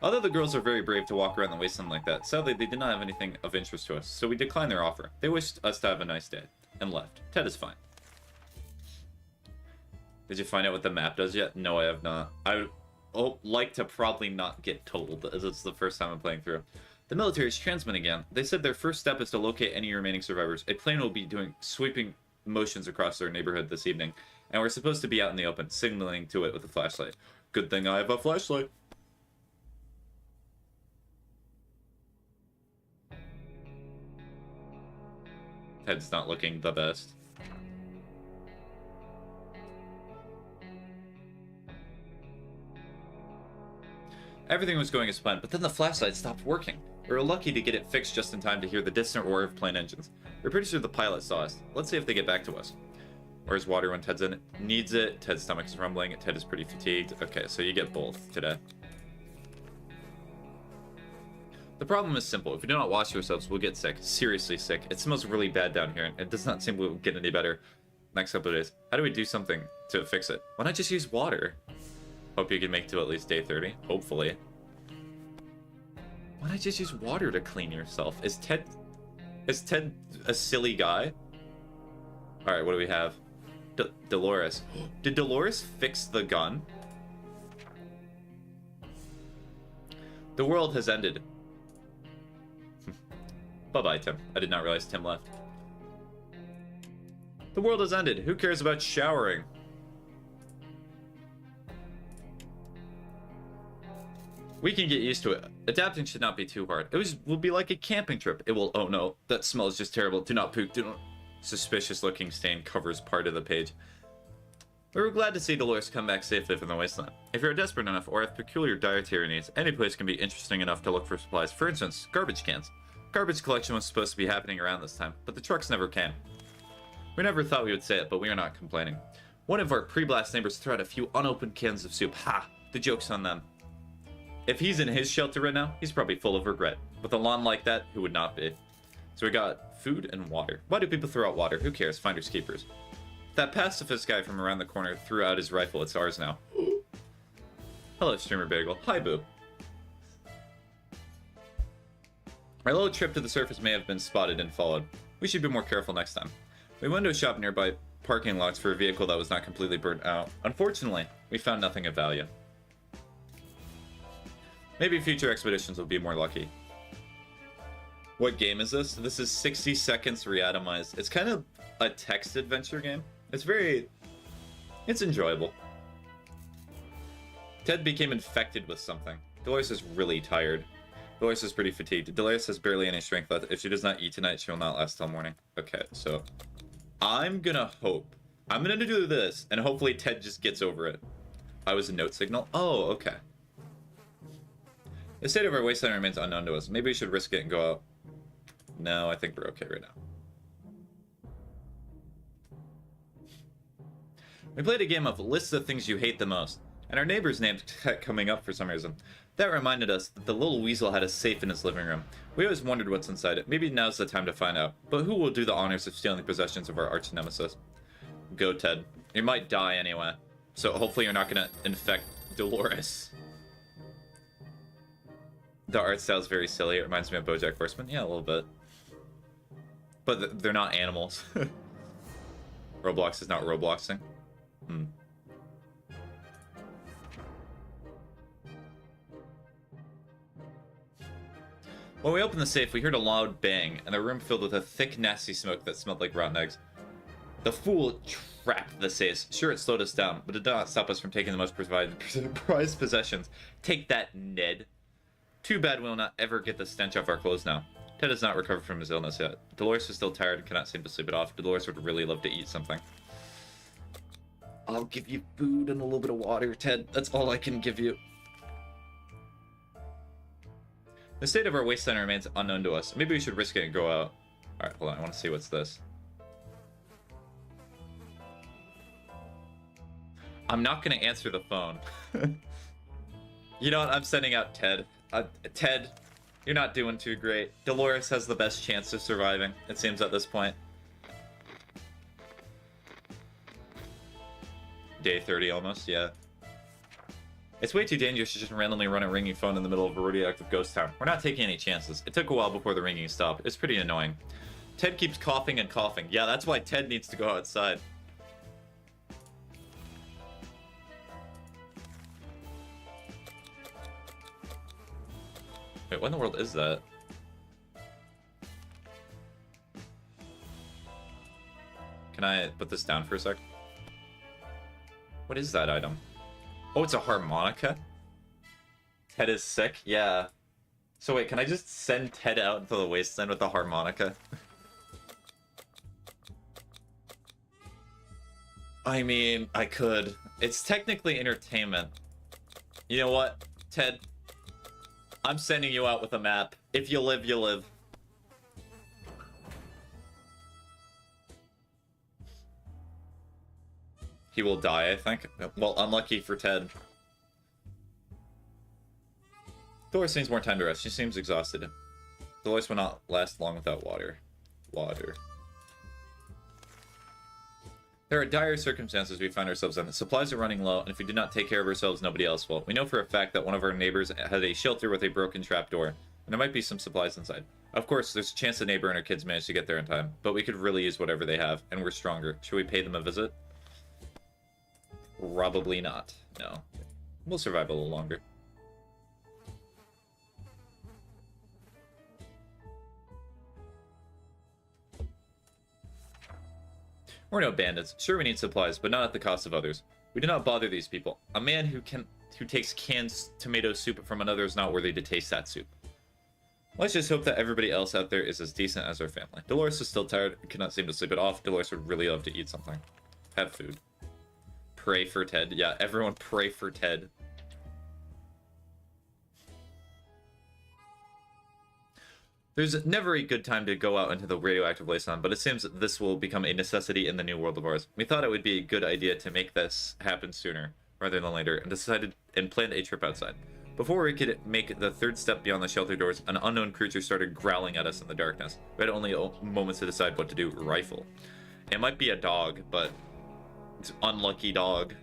Although the girls are very brave to walk around the wasteland like that, sadly they did not have anything of interest to us, so we declined their offer. They wished us to have a nice day, and left. Ted is fine. Did you find out what the map does yet? No, I have not. I would like to probably not get told, as it's the first time I'm playing through. The military is transmitting again. They said their first step is to locate any remaining survivors. A plane will be doing sweeping motions across their neighborhood this evening, and we're supposed to be out in the open, signaling to it with a flashlight. Good thing I have a flashlight. Ted's not looking the best. Everything was going as planned, but then the flashlight stopped working. We were lucky to get it fixed just in time to hear the distant roar of plane engines. We're pretty sure the pilot saw us. Let's see if they get back to us. Where's water when Ted's in it? Needs it. Ted's stomach is rumbling. Ted is pretty fatigued. Okay, so you get both today. The problem is simple. If we do not wash ourselves, we'll get sick. Seriously sick. It smells really bad down here, and it does not seem we'll get any better next couple of days. How do we do something to fix it? Why not just use water? Hope you can make it to at least day 30. Hopefully. Why not just use water to clean yourself? Is Ted a silly guy? Alright, what do we have? Dolores. Did Dolores fix the gun? The world has ended. Bye-bye, Tim. I did not realize Tim left. The world has ended. Who cares about showering? We can get used to it. Adapting should not be too hard. Will be like a camping trip. It will... Oh no, that smell is just terrible. Do not poop. Do not... Suspicious looking stain covers part of the page. We were glad to see Dolores come back safely from the wasteland. If you're desperate enough or have peculiar dietary needs, any place can be interesting enough to look for supplies. For instance, garbage cans. Garbage collection was supposed to be happening around this time, but the trucks never came. We never thought we would say it, but we are not complaining. One of our pre-blast neighbors threw out a few unopened cans of soup. Ha! The joke's on them. If he's in his shelter right now, he's probably full of regret. With a lawn like that, who would not be? So we got food and water. Why do people throw out water? Who cares? Finders keepers. That pacifist guy from around the corner threw out his rifle. It's ours now. Hello, Streamer Bagel. Hi, Boo. Our little trip to the surface may have been spotted and followed. We should be more careful next time. We window shop nearby parking lots for a vehicle that was not completely burnt out. Unfortunately, we found nothing of value. Maybe future expeditions will be more lucky. What game is this? This is 60 Seconds Reatomized. It's kind of a text adventure game. It's enjoyable. Ted became infected with something. Dolores is really tired. Dolores is pretty fatigued. Dolores has barely any strength left. If she does not eat tonight, she will not last till morning. Okay, so I'm gonna do this, and hopefully Ted just gets over it. I was a note signal. Oh, okay. The state of our wasteland remains unknown to us. Maybe we should risk it and go out. No, I think we're okay right now. We played a game of lists of things you hate the most, and our neighbor's name kept coming up for some reason. That reminded us that the little weasel had a safe in his living room. We always wondered what's inside it. Maybe now's the time to find out. But who will do the honors of stealing the possessions of our arch nemesis? Go, Ted. You might die anyway. So hopefully you're not going to infect Dolores. The art style is very silly. It reminds me of BoJack Horseman. Yeah, a little bit. But they're not animals. Roblox is not Robloxing. When we opened the safe, we heard a loud bang, and the room filled with a thick, nasty smoke that smelled like rotten eggs. The fool trapped the safe. Sure, it slowed us down, but it did not stop us from taking the most prized possessions. Take that, Ned. Too bad we'll not ever get the stench off our clothes now. Ted has not recovered from his illness yet. Dolores is still tired and cannot seem to sleep it off. Dolores would really love to eat something. I'll give you food and a little bit of water, Ted. That's all I can give you. The state of our wasteland remains unknown to us. Maybe we should risk it and go out. Alright, hold on. I want to see what's this. I'm not going to answer the phone. You know what? I'm sending out Ted. Ted, you're not doing too great. Dolores has the best chance of surviving, it seems, at this point. Day 30 almost, yeah. It's way too dangerous to just randomly run a ringing phone in the middle of a radioactive ghost town. We're not taking any chances. It took a while before the ringing stopped. It's pretty annoying. Ted keeps coughing and coughing. Yeah, that's why Ted needs to go outside. Wait, what in the world is that? Can I put this down for a sec? What is that item? Oh, it's a harmonica? Ted is sick? Yeah. So wait, can I just send Ted out into the wasteland with the harmonica? I mean, I could. It's technically entertainment. You know what, Ted? I'm sending you out with a map. If you live, you live. He will die, I think. Well, unlucky for Ted. Dolores needs more time to rest. She seems exhausted. Dolores will not last long without water. Water. There are dire circumstances we find ourselves in. The supplies are running low, and if we do not take care of ourselves, nobody else will. We know for a fact that one of our neighbors had a shelter with a broken trapdoor, and there might be some supplies inside. Of course, there's a chance the neighbor and her kids managed to get there in time, but we could really use whatever they have, and we're stronger. Should we pay them a visit? Probably not. No. We'll survive a little longer. We're no bandits. Sure, we need supplies, but not at the cost of others. We do not bother these people. A man who takes canned tomato soup from another is not worthy to taste that soup. Let's just hope that everybody else out there is as decent as our family. Dolores is still tired and cannot seem to sleep it off. Dolores would really love to eat something. Have food. Pray for Ted. Yeah, everyone pray for Ted. There's never a good time to go out into the radioactive wasteland, but it seems that this will become a necessity in the new world of ours. We thought it would be a good idea to make this happen sooner rather than later, and planned a trip outside. Before we could make the third step beyond the shelter doors, an unknown creature started growling at us in the darkness. We had only moments to decide what to do. Rifle. It might be a dog, but it's unlucky dog.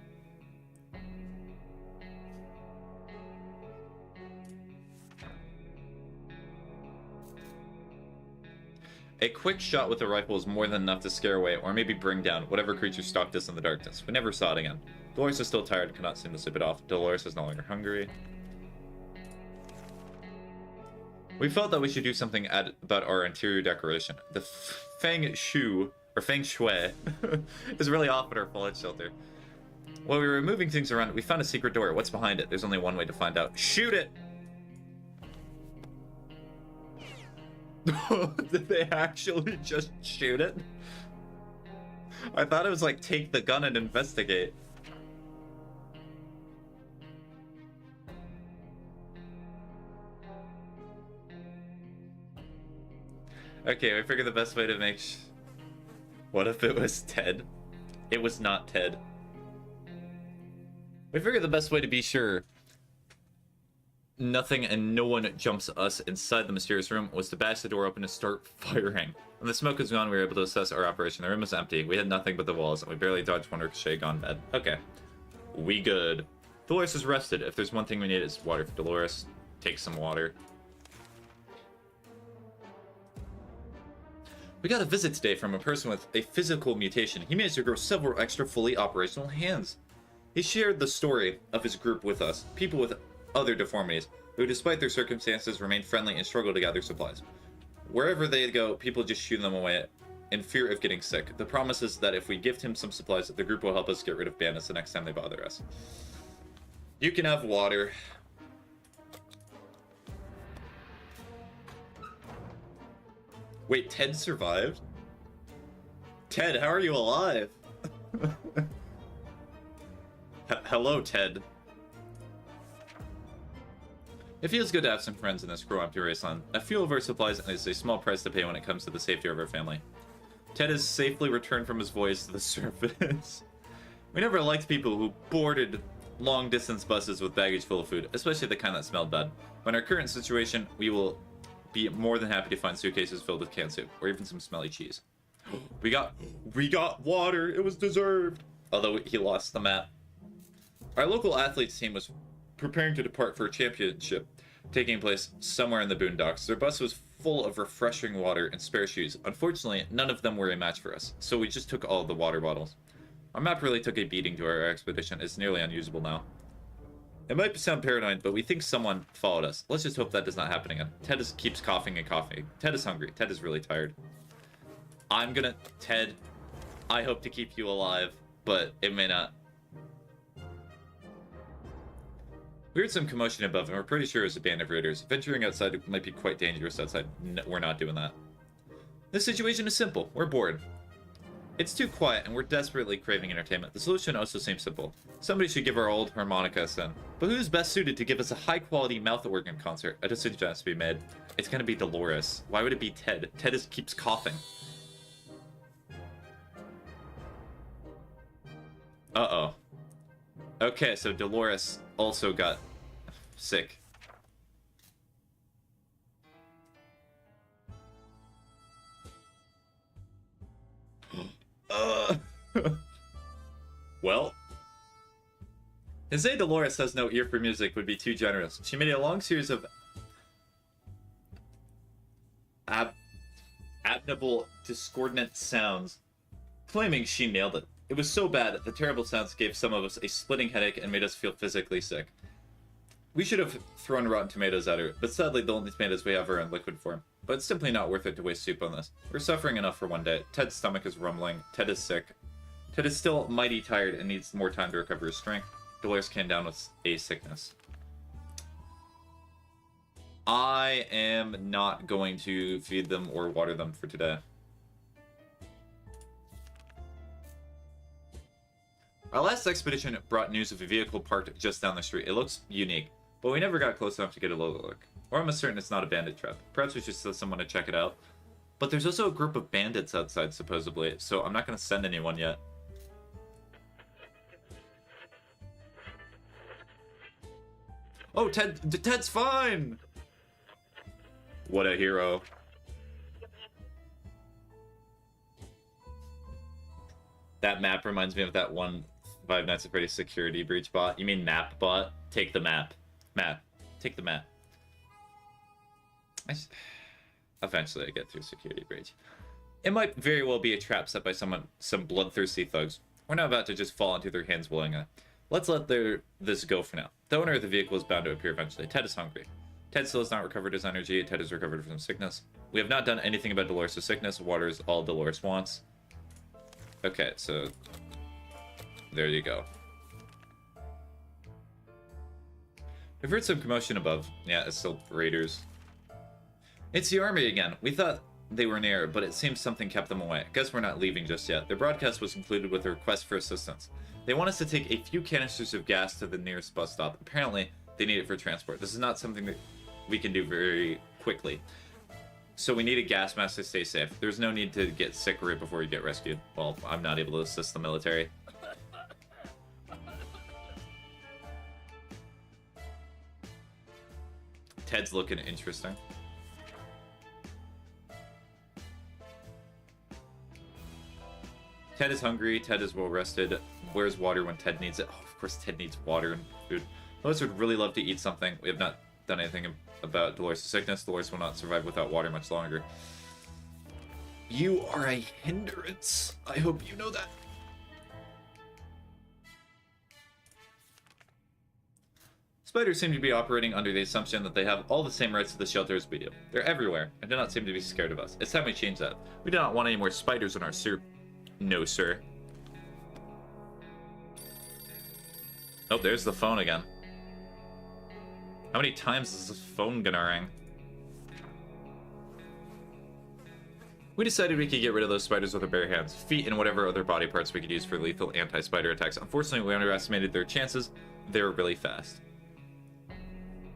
A quick shot with a rifle is more than enough to scare away or maybe bring down whatever creature stalked us in the darkness. We never saw it again. Dolores is still tired and cannot seem to sleep it off. Dolores is no longer hungry. We felt that we should do something about our interior decoration. The feng shui is really off at our fallout shelter. While we were moving things around, we found a secret door. What's behind it? There's only one way to find out. Shoot it! Did they actually just shoot it? I thought it was like, take the gun and investigate. Okay, we figured the best way to make what if it was Ted? It was not Ted. We figured the best way to be sure nothing and no one jumps us inside the mysterious room was to bash the door open and start firing. When the smoke was gone, we were able to assess our operation. The room was empty. We had nothing but the walls, and we barely dodged one ricochet gone bad. Okay. We good. Dolores is rested. If there's one thing we need, it's water for Dolores. Take some water. We got a visit today from a person with a physical mutation. He managed to grow several extra fully operational hands. He shared the story of his group with us, people with other deformities, who despite their circumstances remain friendly and struggle to gather supplies. Wherever they go, people just shoo them away in fear of getting sick. The promise is that if we gift him some supplies, the group will help us get rid of bandits the next time they bother us. You can have water. Wait, Ted survived? Ted, how are you alive? Hello, Ted. It feels good to have some friends in this grow-empty wasteland. A few of our supplies is a small price to pay when it comes to the safety of our family. Ted has safely returned from his voyage to the surface. We never liked people who boarded long-distance buses with baggage full of food, especially the kind that smelled bad. But in our current situation, we will be more than happy to find suitcases filled with canned soup, or even some smelly cheese. We got water. It was deserved. Although he lost the map. Our local athletes team was preparing to depart for a championship taking place somewhere in the boondocks. Their bus was full of refreshing water and spare shoes. Unfortunately, none of them were a match for us, so we just took all of the water bottles. Our map really took a beating to our expedition. It's nearly unusable now. It might sound paranoid, but we think someone followed us. Let's just hope that does not happen again. Ted keeps coughing and coughing. Ted is hungry. Ted is really tired. Ted, I hope to keep you alive, but it may not. We heard some commotion above, and we're pretty sure it was a band of raiders. Venturing outside might be quite dangerous outside. No, we're not doing that. This situation is simple. We're bored. It's too quiet, and we're desperately craving entertainment. The solution also seems simple. Somebody should give our old harmonica a spin. But who's best suited to give us a high-quality mouth organ concert? A decision has to be made. It's gonna be Dolores. Why would it be Ted? Ted keeps coughing. Uh-oh. Okay, so Dolores also got sick. Well, to say Dolores has no ear for music would be too generous. She made a long series of abnormal, discordant sounds, claiming she nailed it. It was so bad that the terrible sounds gave some of us a splitting headache and made us feel physically sick. We should have thrown rotten tomatoes at her, but sadly the only tomatoes we have are in liquid form. But it's simply not worth it to waste soup on this. We're suffering enough for one day. Ted's stomach is rumbling. Ted is sick. Ted is still mighty tired and needs more time to recover his strength. Dolores came down with a sickness. I am not going to feed them or water them for today. Our last expedition brought news of a vehicle parked just down the street. It looks unique, but we never got close enough to get a look. Or I'm certain it's not a bandit trap. Perhaps we should send someone to check it out. But there's also a group of bandits outside, supposedly, so I'm not going to send anyone yet. Oh, Ted's fine! What a hero. That map reminds me of that one Five Nights at Freddy's security breach bot. You mean map bot? Take the map. Map. Take the map. Eventually I get through security breach. It might very well be a trap set by some bloodthirsty thugs. We're not about to just fall into their hands willingly. Let's let this go for now. The owner of the vehicle is bound to appear eventually. Ted is hungry. Ted still has not recovered his energy. Ted has recovered from sickness. We have not done anything about Dolores' sickness. Water is all Dolores wants. Okay, so there you go. We've heard some commotion above. Yeah, it's still raiders. It's the army again. We thought they were near, but it seems something kept them away. Guess we're not leaving just yet. Their broadcast was concluded with a request for assistance. They want us to take a few canisters of gas to the nearest bus stop. Apparently, they need it for transport. This is not something that we can do very quickly. So we need a gas mask to stay safe. There's no need to get sick right before you get rescued. Well, I'm not able to assist the military. Ted's looking interesting. Ted is hungry. Ted is well rested. Where's water when Ted needs it? Oh, of course Ted needs water and food. Dolores would really love to eat something. We have not done anything about Dolores' sickness. Dolores will not survive without water much longer. You are a hindrance. I hope you know that. Spiders seem to be operating under the assumption that they have all the same rights to the shelter as we do. They're everywhere, and do not seem to be scared of us. It's time we change that. We do not want any more spiders in our soup. No, sir. Oh, there's the phone again. How many times is this phone gonna ring? We decided we could get rid of those spiders with our bare hands, feet, and whatever other body parts we could use for lethal anti-spider attacks. Unfortunately, we underestimated their chances. They were really fast.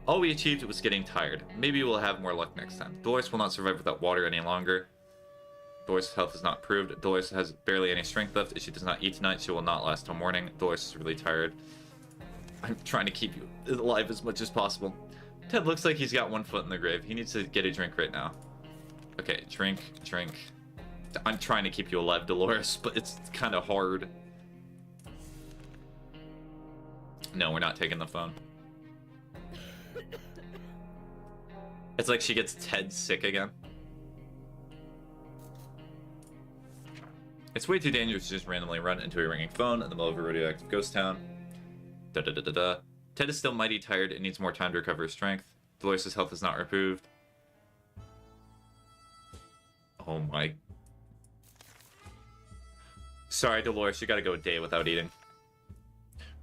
All we achieved was getting tired. Maybe we'll have more luck next time. Dolores will not survive without water any longer. Dolores' health is not improved. Dolores has barely any strength left. If she does not eat tonight, she will not last till morning. Dolores is really tired. I'm trying to keep you alive as much as possible. Ted looks like he's got one foot in the grave. He needs to get a drink right now. Okay, drink. I'm trying to keep you alive, Dolores, but it's kind of hard. No, we're not taking the phone. It's like she gets Ted sick again. It's way too dangerous to just randomly run into a ringing phone in the middle of a radioactive ghost town. Da-da-da-da-da. Ted is still mighty tired and needs more time to recover his strength. Dolores' health is not improved. Oh my... Sorry, Dolores, you gotta go a day without eating.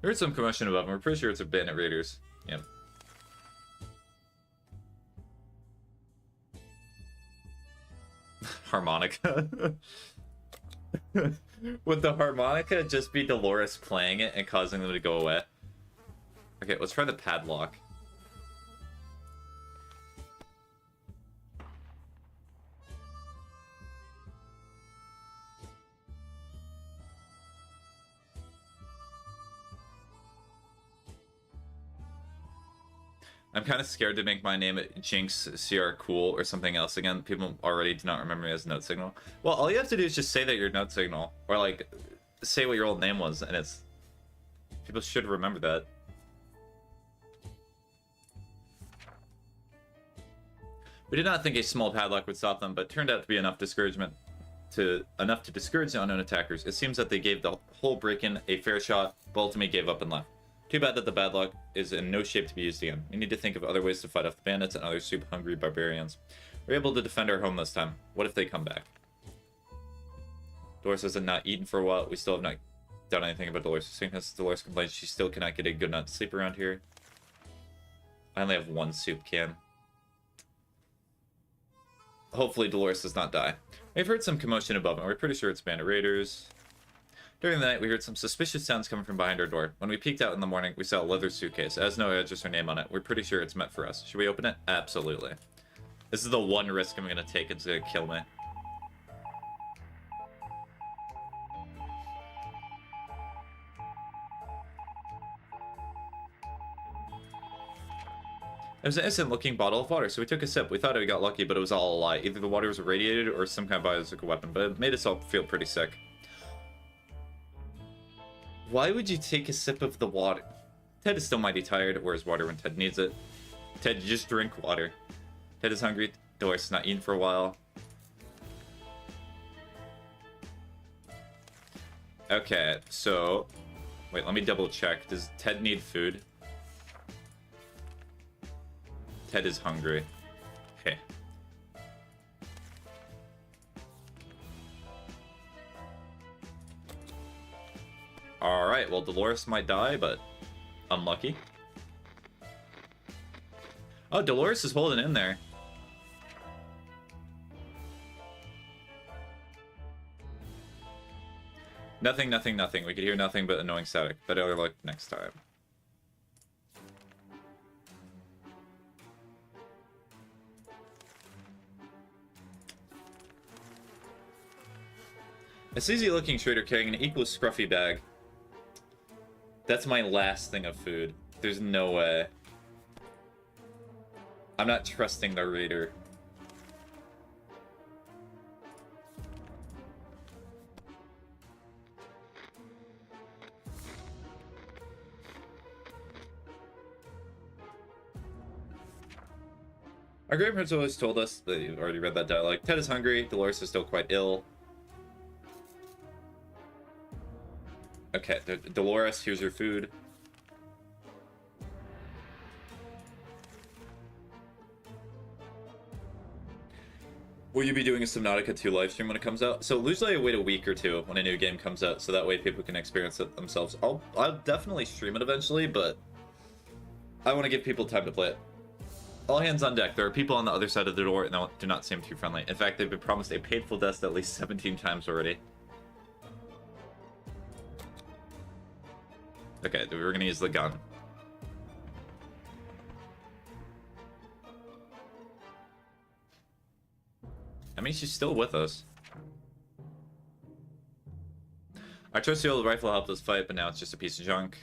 We heard some commotion above, and we're pretty sure it's a bandit raiders. Yep. Harmonica. Would the harmonica just be Dolores playing it and causing them to go away? Okay, let's try the padlock. I'm kind of scared to make my name Jinx CR Cool or something else again. People already do not remember me as Note Signal. Well, all you have to do is just say that you're Note Signal. Or, like, say what your old name was, and it's... People should remember that. We did not think a small padlock would stop them, but it turned out to be enough to discourage the unknown attackers. It seems that they gave the whole break-in a fair shot, but ultimately gave up and left. Too bad that the padlock is in no shape to be used again. We need to think of other ways to fight off the bandits and other soup-hungry barbarians. We're able to defend our home this time. What if they come back? Dolores has not eaten for a while. We still have not done anything about Dolores' sickness. Dolores complains she still cannot get a good night's sleep around here. I only have one soup can. Hopefully Dolores does not die. We've heard some commotion above, and we're pretty sure it's bandit raiders. During the night, we heard some suspicious sounds coming from behind our door. When we peeked out in the morning, we saw a leather suitcase. It has no address or name on it. We're pretty sure it's meant for us. Should we open it? Absolutely. This is the one risk I'm going to take. It's going to kill me. It was an innocent-looking bottle of water, so we took a sip. We thought we got lucky, but it was all a lie. Either the water was irradiated or some kind of biological weapon, but it made us all feel pretty sick. Why would you take a sip of the water? Ted is still mighty tired. Where's water when Ted needs it? Ted, you just drink water. Ted is hungry. Dolores has not eaten for a while. Okay, so... Wait, let me double check. Does Ted need food? Ted is hungry. Heh. Alright, well, Dolores might die, but unlucky. Oh, Dolores is holding in there. Nothing, nothing, nothing. We could hear nothing but annoying static. Better luck next time. A sleazy-looking trader carrying an equally scruffy bag. That's my last thing of food. There's no way. I'm not trusting the reader. Our grandparents always told us, that you've already read that dialogue, Ted is hungry, Dolores is still quite ill. Okay, Dolores, here's your food. Will you be doing a Subnautica 2 livestream when it comes out? So usually I wait a week or two when a new game comes out, so that way people can experience it themselves. I'll definitely stream it eventually, but I want to give people time to play it. All hands on deck. There are people on the other side of the door and they do not seem too friendly. In fact, they've been promised a painful death at least 17 times already. Okay, we're gonna use the gun. That means she's still with us. Our trusty old rifle helped us fight, but now it's just a piece of junk.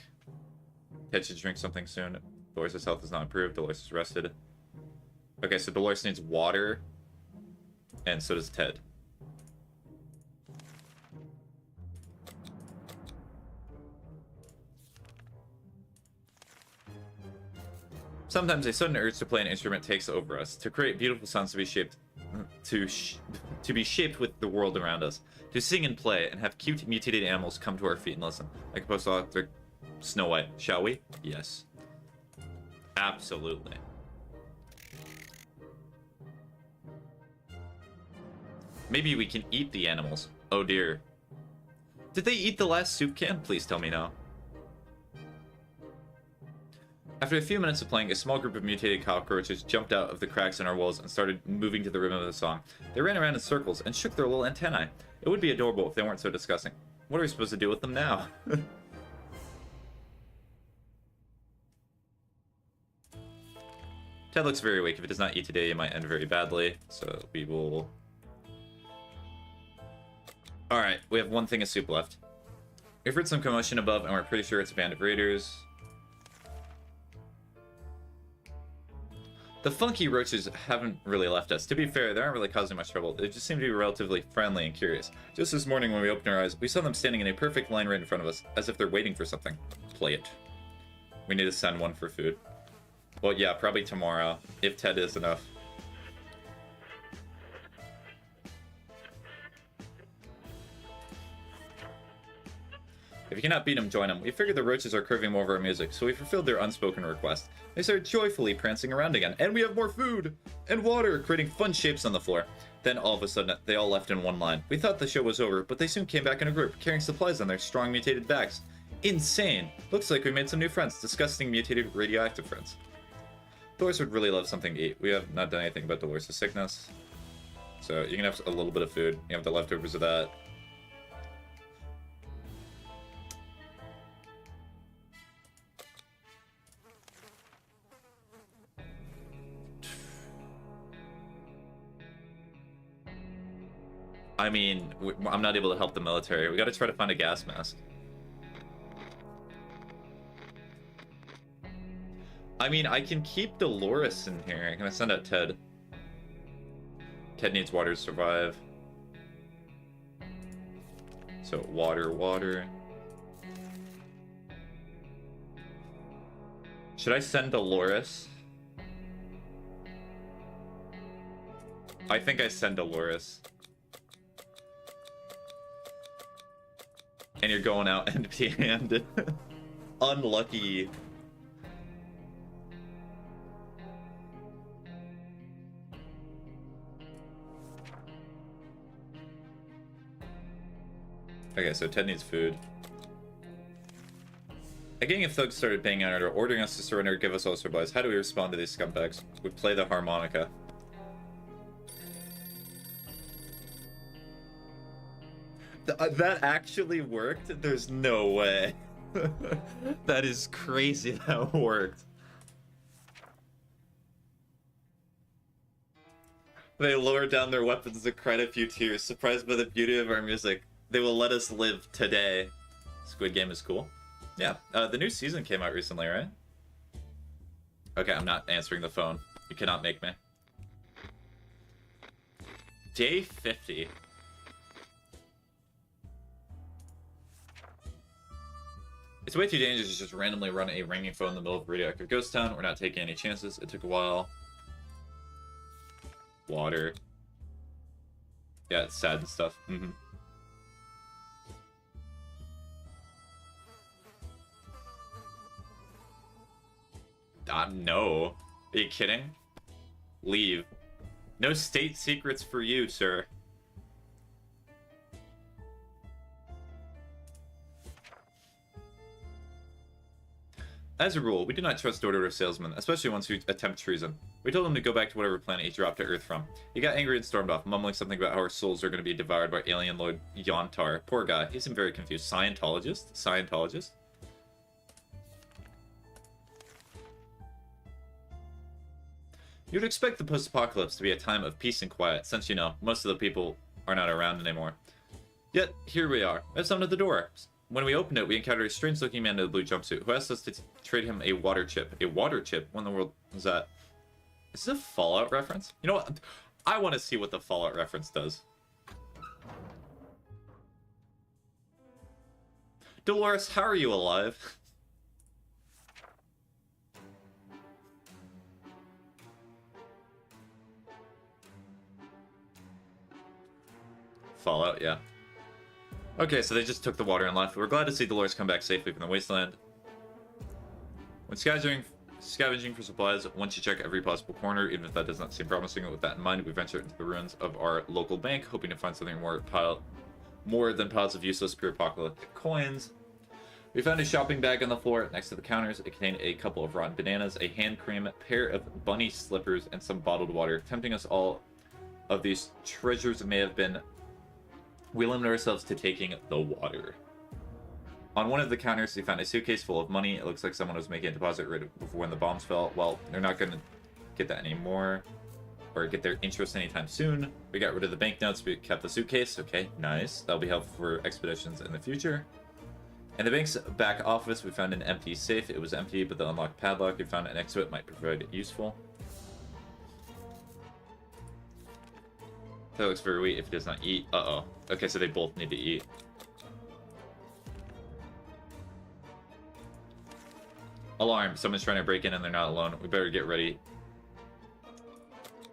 Ted should drink something soon. Dolores' health is not improved. Dolores is rested. Okay, so Dolores needs water, and so does Ted. Sometimes a sudden urge to play an instrument takes over us, to create beautiful sounds to be shaped, to be shaped with the world around us, to sing and play, and have cute mutated animals come to our feet and listen, like post-author Snow White. Shall we? Yes. Absolutely. Maybe we can eat the animals. Oh dear. Did they eat the last soup can? Please tell me no. After a few minutes of playing, a small group of mutated cockroaches jumped out of the cracks in our walls and started moving to the rhythm of the song. They ran around in circles and shook their little antennae. It would be adorable if they weren't so disgusting. What are we supposed to do with them now? Ted looks very weak. If it does not eat today, it might end very badly. So we will... Alright, we have one thing of soup left. We've heard some commotion above, and we're pretty sure it's a band of raiders. The funky roaches haven't really left us. To be fair, they aren't really causing much trouble. They just seem to be relatively friendly and curious. Just this morning when we opened our eyes, we saw them standing in a perfect line right in front of us, as if they're waiting for something. Play it. We need to send one for food. Well, yeah, probably tomorrow, if Ted is enough. If you cannot beat them, join them. We figured the roaches are craving more of our music, so we fulfilled their unspoken request. They started joyfully prancing around again, and we have more food! And water, creating fun shapes on the floor. Then all of a sudden, they all left in one line. We thought the show was over, but they soon came back in a group, carrying supplies on their strong mutated backs. Insane! Looks like we made some new friends, disgusting mutated radioactive friends. Dolores would really love something to eat. We have not done anything about Dolores' sickness. So you can have a little bit of food. You have the leftovers of that. I mean, I'm not able to help the military. We gotta try to find a gas mask. I mean, I can keep Dolores in here. Can I send out Ted? Ted needs water to survive. So, water, water. Should I send Dolores? I think I send Dolores. And you're going out empty-handed. Unlucky. Okay, so Ted needs food. A gang of thugs started banging on our door, ordering us to surrender and give us all supplies. How do we respond to these scumbags? We play the harmonica. That actually worked? There's no way. That is crazy that worked. They lowered down their weapons and cried a few tears, surprised by the beauty of our music. They will let us live today. Squid Game is cool. Yeah, the new season came out recently, right? Okay, I'm not answering the phone. You cannot make me. Day 50. It's way too dangerous to just randomly run a ringing phone in the middle of a radioactive ghost town. We're not taking any chances. It took a while. Water. Yeah, it's sad and stuff. Mm-hmm. No. Are you kidding? Leave. No state secrets for you, sir. As a rule, we do not trust door-to-door salesmen, especially ones who attempt treason. We told him to go back to whatever planet he dropped to Earth from. He got angry and stormed off, mumbling something about how our souls are going to be devoured by alien lord Yontar. Poor guy. He seemed very confused. Scientologist? Scientologist? You'd expect the post-apocalypse to be a time of peace and quiet, since, you know, most of the people are not around anymore. Yet, here we are. There's someone at the door. When we opened it, we encountered a strange-looking man in a blue jumpsuit who asked us to trade him a water chip. A water chip? What in the world is that? Is this a Fallout reference? You know what? I want to see what the Fallout reference does. Dolores, how are you alive? Fallout, yeah. Okay, so they just took the water and left. We're glad to see Dolores come back safely from the wasteland. When scavenging for supplies, once you check every possible corner, even if that does not seem promising, with that in mind, we venture into the ruins of our local bank, hoping to find something more than piles of useless pre-apocalyptic coins. We found a shopping bag on the floor next to the counters. It contained a couple of rotten bananas, a hand cream, a pair of bunny slippers, and some bottled water. Tempting us all of these treasures may have been, we limited ourselves to taking the water. On one of the counters, we found a suitcase full of money. It looks like someone was making a deposit right before when the bombs fell. Well, they're not going to get that anymore, or get their interest anytime soon. We got rid of the banknotes. We kept the suitcase. Okay, nice. That'll be helpful for expeditions in the future. In the bank's back office, we found an empty safe. It was empty, but the unlocked padlock we found next to it might prove useful. That looks very weak if he does not eat. Uh-oh. Okay, so they both need to eat. Alarm. Someone's trying to break in and they're not alone. We better get ready.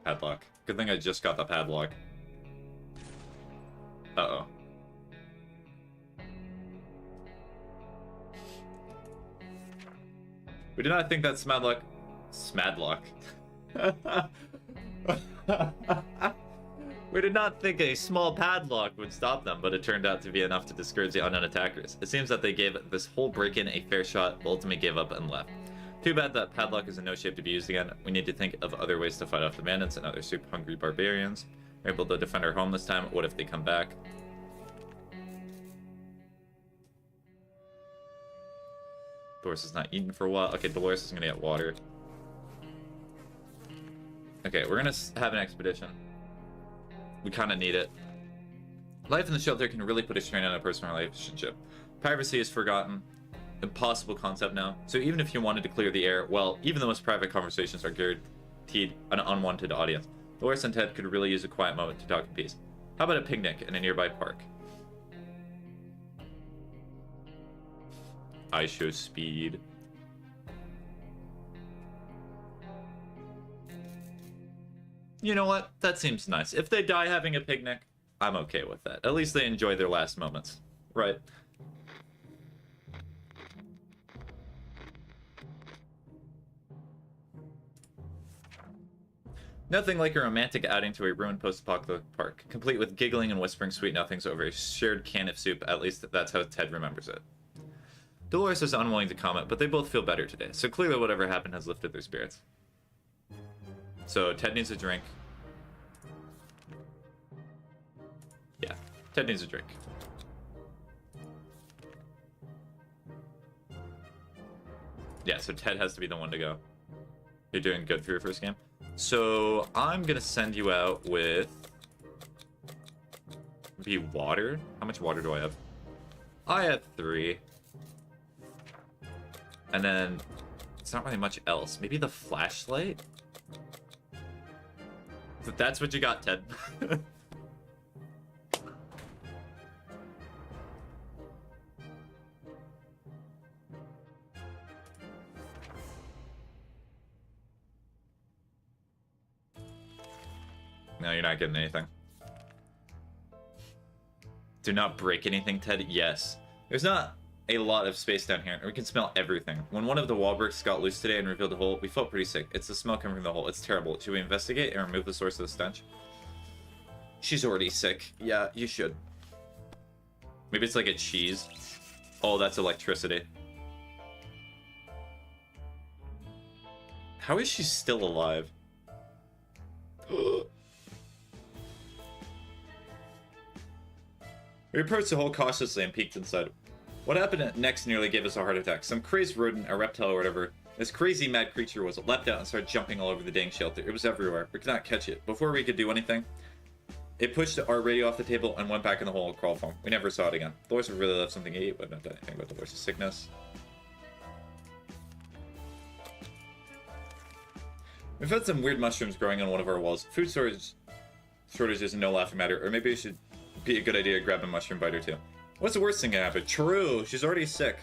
Padlock. Good thing I just got the padlock. Uh-oh. We did not think that Smadlock... Smadlock. We did not think a small padlock would stop them, but it turned out to be enough to discourage the unknown attackers. It seems that they gave this whole break-in a fair shot, but ultimately gave up and left. Too bad that padlock is in no shape to be used again. We need to think of other ways to fight off the bandits and other super-hungry barbarians. We're able to defend our home this time. What if they come back? Dolores is not eaten for a while. Okay, Dolores is gonna get water. Okay, we're gonna have an expedition. We kind of need it. Life in the shelter can really put a strain on a personal relationship. Privacy is forgotten. Impossible concept now. So even if you wanted to clear the air, well, even the most private conversations are guaranteed an unwanted audience. Dolores and Ted could really use a quiet moment to talk in peace. How about a picnic in a nearby park? I show speed. You know what? That seems nice. If they die having a picnic, I'm okay with that. At least they enjoy their last moments, right? Nothing like a romantic outing to a ruined post-apocalyptic park, complete with giggling and whispering sweet nothings over a shared can of soup. At least that's how Ted remembers it. Dolores is unwilling to comment, but they both feel better today, so clearly whatever happened has lifted their spirits. So Ted needs a drink. Yeah, Ted needs a drink. Yeah, so Ted has to be the one to go. You're doing good for your first game. So I'm gonna send you out with maybe water. How much water do I have? I have 3. And then it's not really much else. Maybe the flashlight? But that's what you got, Ted. No, you're not getting anything. Do not break anything, Ted. Yes. There's not a lot of space down here, and we can smell everything. When one of the wall bricks got loose today and revealed a hole, we felt pretty sick. It's the smell coming from the hole. It's terrible. Should we investigate and remove the source of the stench? She's already sick. Yeah, you should. Maybe it's like a cheese. Oh, that's electricity. How is she still alive? We approached the hole cautiously and peeked inside. What happened next nearly gave us a heart attack. Some crazed rodent, a reptile or whatever, this crazy mad creature was, leapt out and started jumping all over the dang shelter. It was everywhere. We could not catch it. Before we could do anything, it pushed our radio off the table and went back in the hole and crawled home. We never saw it again. Dolores would really love something to eat, but not done anything about Dolores' sickness. We've had some weird mushrooms growing on one of our walls. Food shortage is no laughing matter, or maybe it should be a good idea to grab a mushroom bite or two. What's the worst thing to happen? True, she's already sick.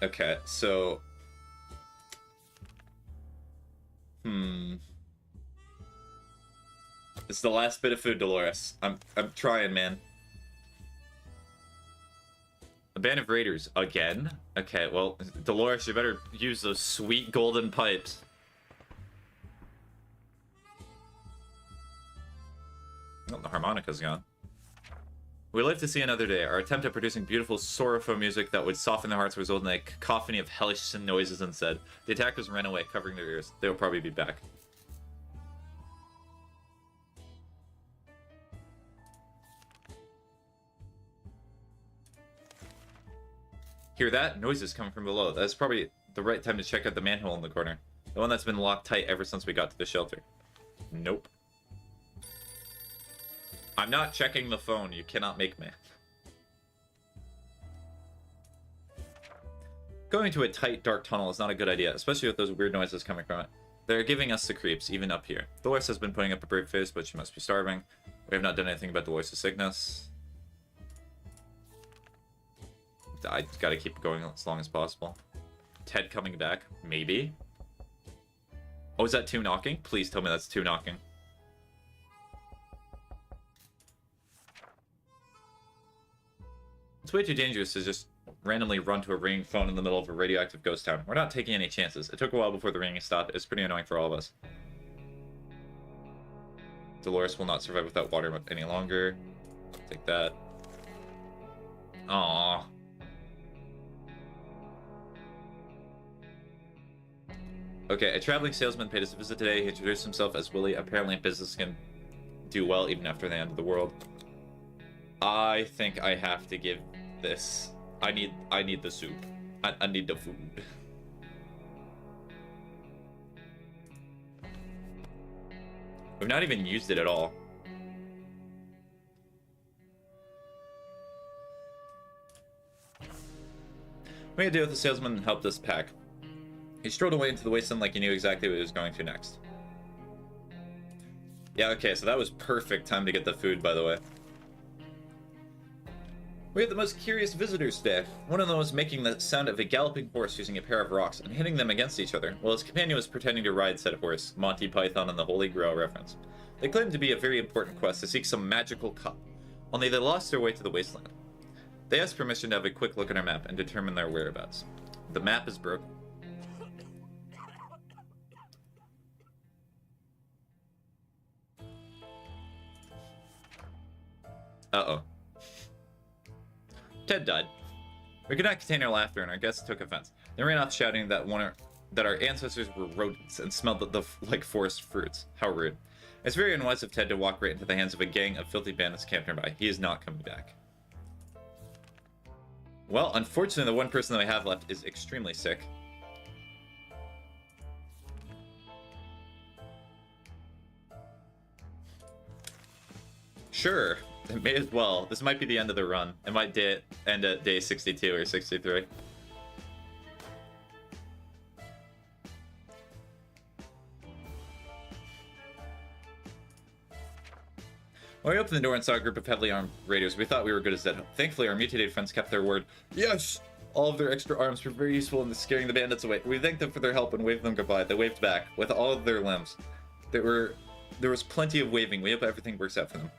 Okay, so... It's the last bit of food, Dolores. I'm trying, man. A band of raiders again? Okay, well, Dolores, you better use those sweet golden pipes. Oh, the harmonica's gone. We live to see another day. Our attempt at producing beautiful, sorrowful music that would soften their hearts resulted in a cacophony of hellish noises instead. The attackers ran away, covering their ears. They will probably be back. Hear that? Noises coming from below. That's probably the right time to check out the manhole in the corner. The one that's been locked tight ever since we got to the shelter. Nope. I'm not checking the phone. You cannot make me. Going to a tight, dark tunnel is not a good idea, especially with those weird noises coming from it. They're giving us the creeps, even up here. Dolores has been putting up a brave face, but she must be starving. We have not done anything about Dolores' sickness. I gotta keep going as long as possible. Ted coming back? Maybe. Oh, is that 2 knocking? Please tell me that's 2 knocking. It's way too dangerous to just randomly run to a ringing phone in the middle of a radioactive ghost town. We're not taking any chances. It took a while before the ringing stopped. It's pretty annoying for all of us. Dolores will not survive without water any longer. Take that. Aww. Okay, a traveling salesman paid us a visit today. He introduced himself as Willie. Apparently business can do well even after the end of the world. I think I have to give this. I need the soup. I need the food. We've not even used it at all. We had to deal with the salesman and helped us pack. He strolled away into the wasteland like he knew exactly what he was going to next. Yeah, okay, so that was perfect time to get the food, by the way. We had the most curious visitors today. One of them was making the sound of a galloping horse using a pair of rocks and hitting them against each other, while his companion was pretending to ride said horse. Monty Python and the Holy Grail reference. It claimed to be a very important quest to seek some magical cup, only they lost their way to the wasteland. They asked permission to have a quick look at our map and determine their whereabouts. The map is broken. Uh-oh. Ted died. We could not contain our laughter, and our guests took offense. They ran off shouting that our ancestors were rodents and smelled like forest fruits. How rude. It's very unwise of Ted to walk right into the hands of a gang of filthy bandits camped nearby. He is not coming back. Well, unfortunately, the one person that we have left is extremely sick. Sure, it may as well. This might be the end of the run. It might end at day 62 or 63. When we opened the door and saw a group of heavily armed raiders, we thought we were good as dead. Thankfully, our mutated friends kept their word. Yes! All of their extra arms were very useful in scaring the bandits away. We thanked them for their help and waved them goodbye. They waved back, with all of their limbs. There was plenty of waving. We hope everything works out for them.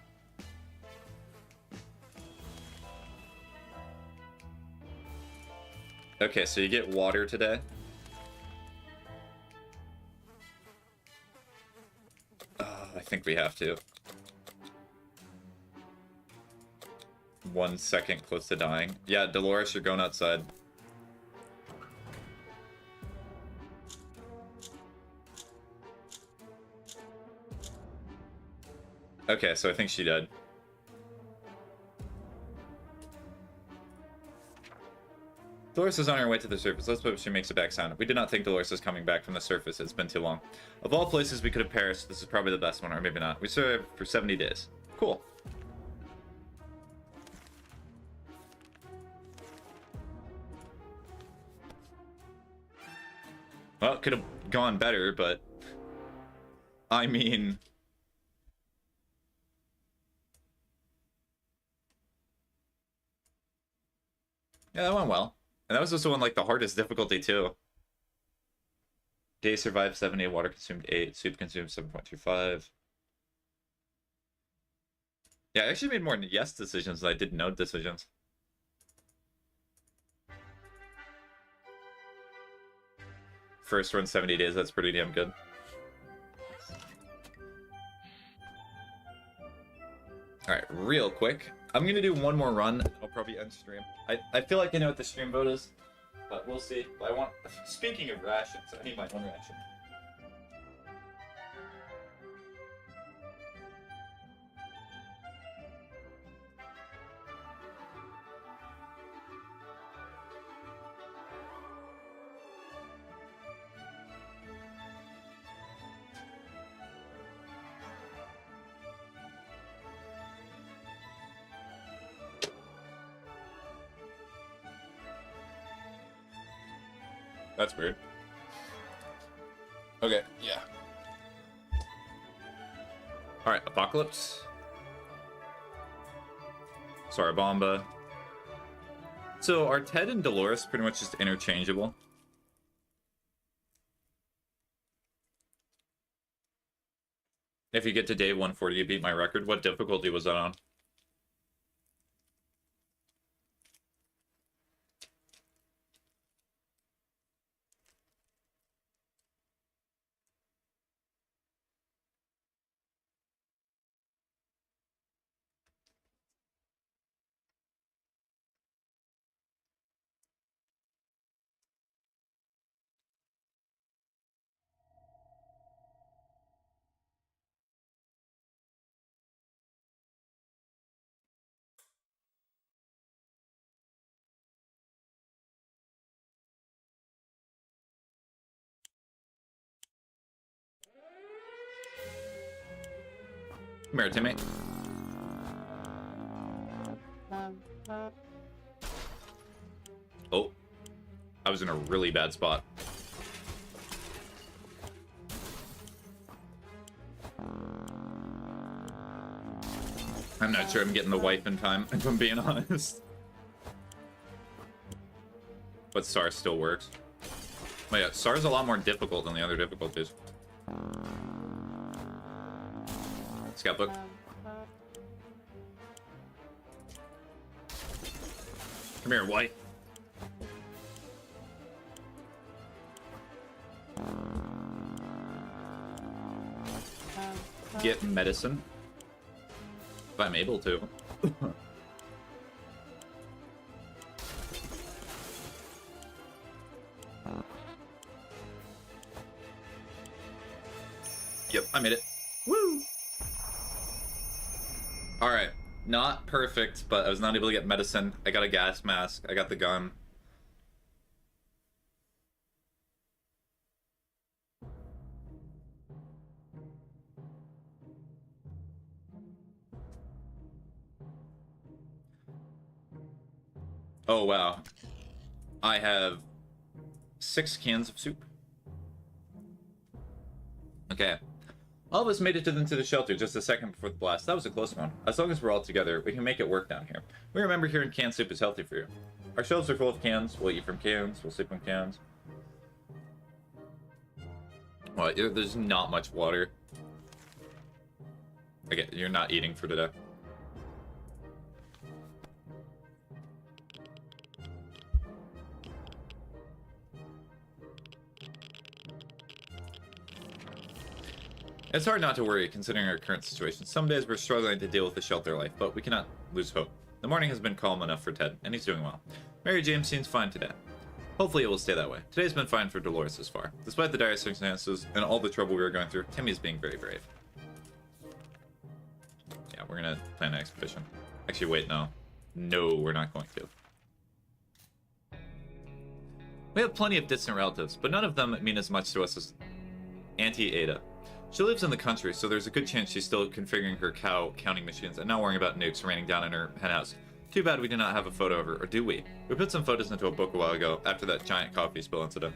Okay, so you get water today. I think we have to. 1 second close to dying. Yeah, Dolores, you're going outside. Okay, so I think she died. Dolores is on her way to the surface. Let's hope she makes it back sound. We did not think Dolores was coming back from the surface. It's been too long. Of all places we could have perished, this is probably the best one, or maybe not. We survived for 70 days. Cool. Well, it could have gone better, but... I mean... Yeah, that went well. And that was also on, like, the hardest difficulty, too. Day survived 70, water consumed 8, soup consumed 7.25. Yeah, I actually made more yes decisions than I did no decisions. First run 70 days, that's pretty damn good. Alright, real quick. I'm gonna do one more run. I'll probably end stream. I feel like I know what the stream vote is, but we'll see. But speaking of rations, I need my own ration. That's weird. Okay, yeah. Alright, Apocalypse. Sorry, Bomba. So are Ted and Dolores pretty much just interchangeable? If you get to day 140, you beat my record. What difficulty was that on? Come here, teammate. Oh. I was in a really bad spot. I'm not sure I'm getting the wipe in time, if I'm being honest. But SAR still works. Oh yeah, SAR's a lot more difficult than the other difficulties. Scrapbook. Come here, White. Get medicine. If I'm able to. Yep, I made it. Woo! Alright. Not perfect, but I was not able to get medicine. I got a gas mask. I got the gun. Oh, wow. I have 6 cans of soup. Okay. All of us made it into the shelter just a second before the blast. That was a close one. As long as we're all together, we can make it work down here. We remember hearing canned soup is healthy for you. Our shelves are full of cans. We'll eat from cans. We'll sleep on cans. Well, there's not much water. Okay, you're not eating for today. It's hard not to worry, considering our current situation. Some days we're struggling to deal with the shelter life, but we cannot lose hope. The morning has been calm enough for Ted, and he's doing well. Mary Jane seems fine today. Hopefully it will stay that way. Today's been fine for Dolores thus far. Despite the dire circumstances and all the trouble we were going through, Timmy is being very brave. Yeah, we're gonna plan an expedition. Actually, wait, no. No, we're not going to. We have plenty of distant relatives, but none of them mean as much to us as Auntie Ada. She lives in the country, so there's a good chance she's still configuring her cow counting machines and not worrying about nukes raining down in her henhouse. Too bad we do not have a photo of her, or do we? We put some photos into a book a while ago, after that giant coffee spill incident.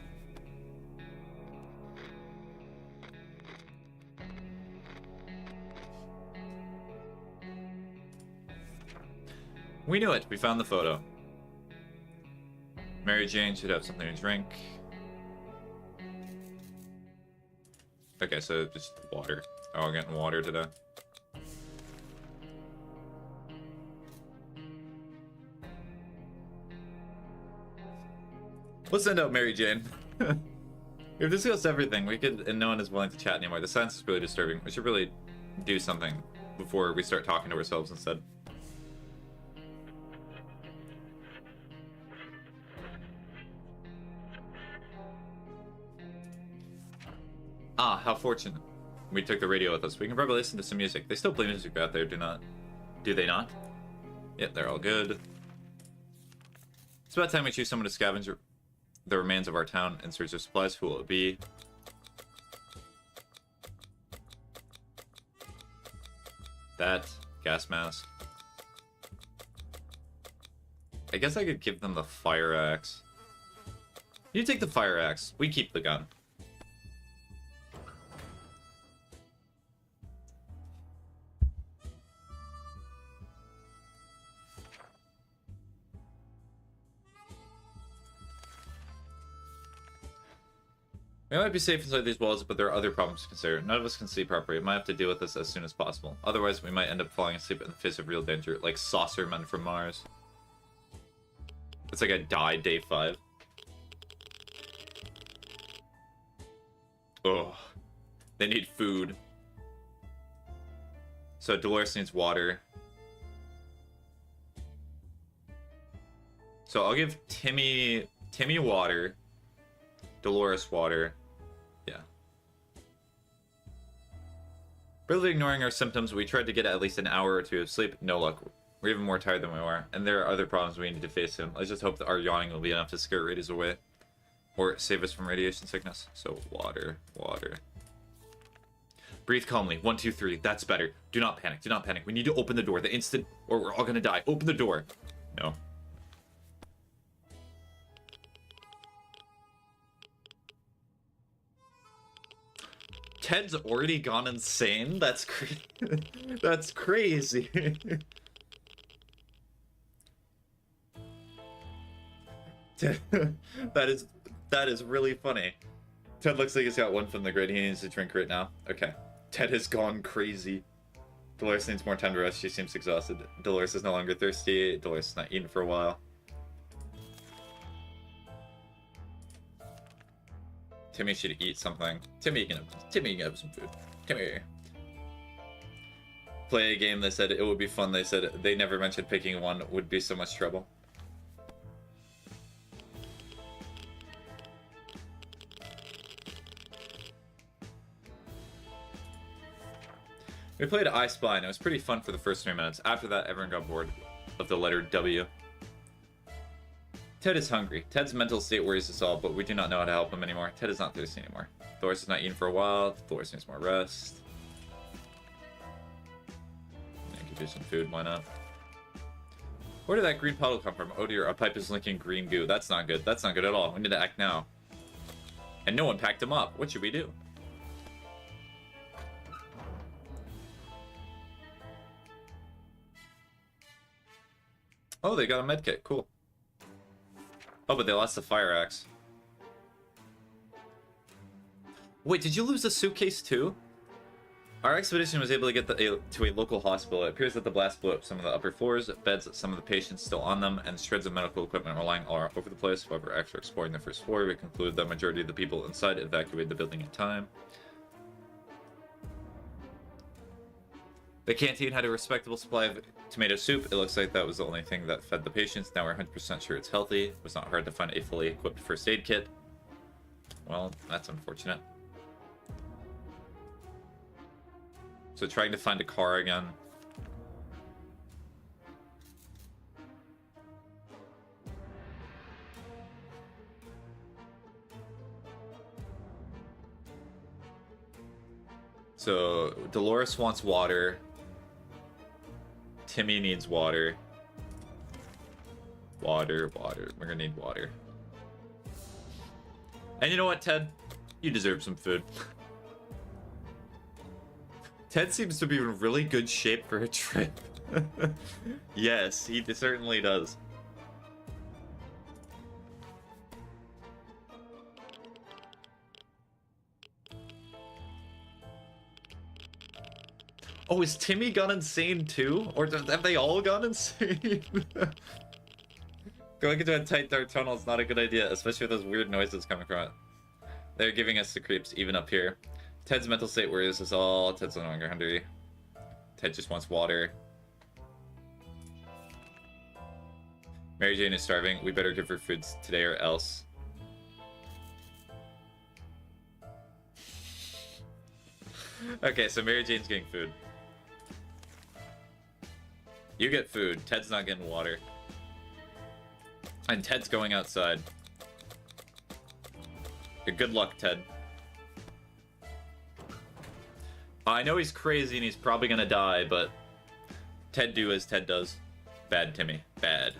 We knew it. We found the photo. Mary Jane should have something to drink. Okay, so just water. Oh, we're getting water today. We'll send out Mary Jane. We've discussed everything. We could, and no one is willing to chat anymore. The silence is really disturbing. We should really do something before we start talking to ourselves instead. Ah, how fortunate. We took the radio with us. We can probably listen to some music. They still play music out there, do they not? Yep, they're all good. It's about time we choose someone to scavenge the remains of our town in search of supplies. Who will it be? That gas mask. I guess I could give them the fire axe. You take the fire axe. We keep the gun. We might be safe inside these walls, but there are other problems to consider. None of us can sleep properly. We might have to deal with this as soon as possible. Otherwise, we might end up falling asleep in the face of real danger, like saucer men from Mars. It's like I died day 5. Oh, they need food. So Dolores needs water. So I'll give Timmy water, Dolores water. Yeah. Barely ignoring our symptoms, we tried to get at least an hour or 2 of sleep. No luck. We're even more tired than we were, and there are other problems we need to face soon. Let's just hope that our yawning will be enough to scare radios away, or save us from radiation sickness. So water. Breathe calmly. 1, 2, 3. That's better. Do not panic. Do not panic. We need to open the door the instant, or we're all gonna die. Open the door. No. Ted's already gone insane? That's that's crazy. that is really funny. Ted looks like he's got one from the grid. He needs to drink right now. Okay. Ted has gone crazy. Dolores needs more time to rest. She seems exhausted. Dolores is no longer thirsty. Dolores has not eaten for a while. Timmy should eat something. Timmy can have some food. Come here. Play a game. They said it would be fun. They said they never mentioned picking one would be so much trouble. We played I Spy and it was pretty fun for the first 3 minutes. After that, everyone got bored of the letter W. Ted is hungry. Ted's mental state worries us all, but we do not know how to help him anymore. Ted is not thirsty anymore. Dolores has not eaten for a while. Dolores needs more rest. I could do some food, why not? Where did that green puddle come from? Oh dear, our pipe is leaking green goo. That's not good. That's not good at all. We need to act now. And no one packed him up. What should we do? Oh, they got a medkit. Cool. Oh, but they lost the fire axe. Wait, did you lose the suitcase too? Our expedition was able to get to a local hospital. It appears that the blast blew up some of the upper floors, beds, some of the patients still on them, and shreds of medical equipment were lying all over the place. However, after exploring the first floor, we concluded the majority of the people inside evacuated the building in time. The canteen had a respectable supply of tomato soup. It looks like that was the only thing that fed the patients. Now we're 100% sure it's healthy. It was not hard to find a fully equipped first aid kit. Well, that's unfortunate. So trying to find a car again. So Dolores wants water. Timmy needs water. Water. We're gonna need water. And you know what, Ted? You deserve some food. Ted seems to be in really good shape for a trip. Yes, he certainly does. Oh, is Timmy gone insane too? Or have they all gone insane? Going into a tight dark tunnel is not a good idea, especially with those weird noises coming from it. They're giving us the creeps, even up here. Ted's mental state worries us all. Ted's no longer hungry. Ted just wants water. Mary Jane is starving. We better give her food today or else. Okay, so Mary Jane's getting food. You get food. Ted's not getting water. And Ted's going outside. Good luck, Ted. I know he's crazy and he's probably gonna die, but Ted do as Ted does. Bad, Timmy. Bad.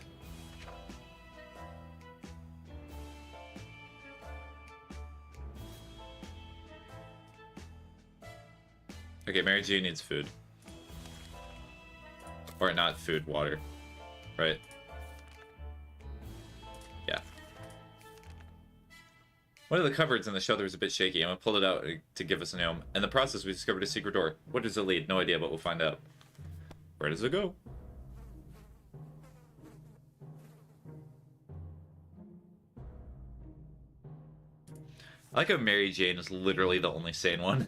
Okay, Mary Jane needs food. Or not food, water. Right? Yeah. One of the cupboards in the shelter was a bit shaky, and we pulled it out to give us a gnome. In the process, we discovered a secret door. What does it lead? No idea, but we'll find out. Where does it go? I like how Mary Jane is literally the only sane one.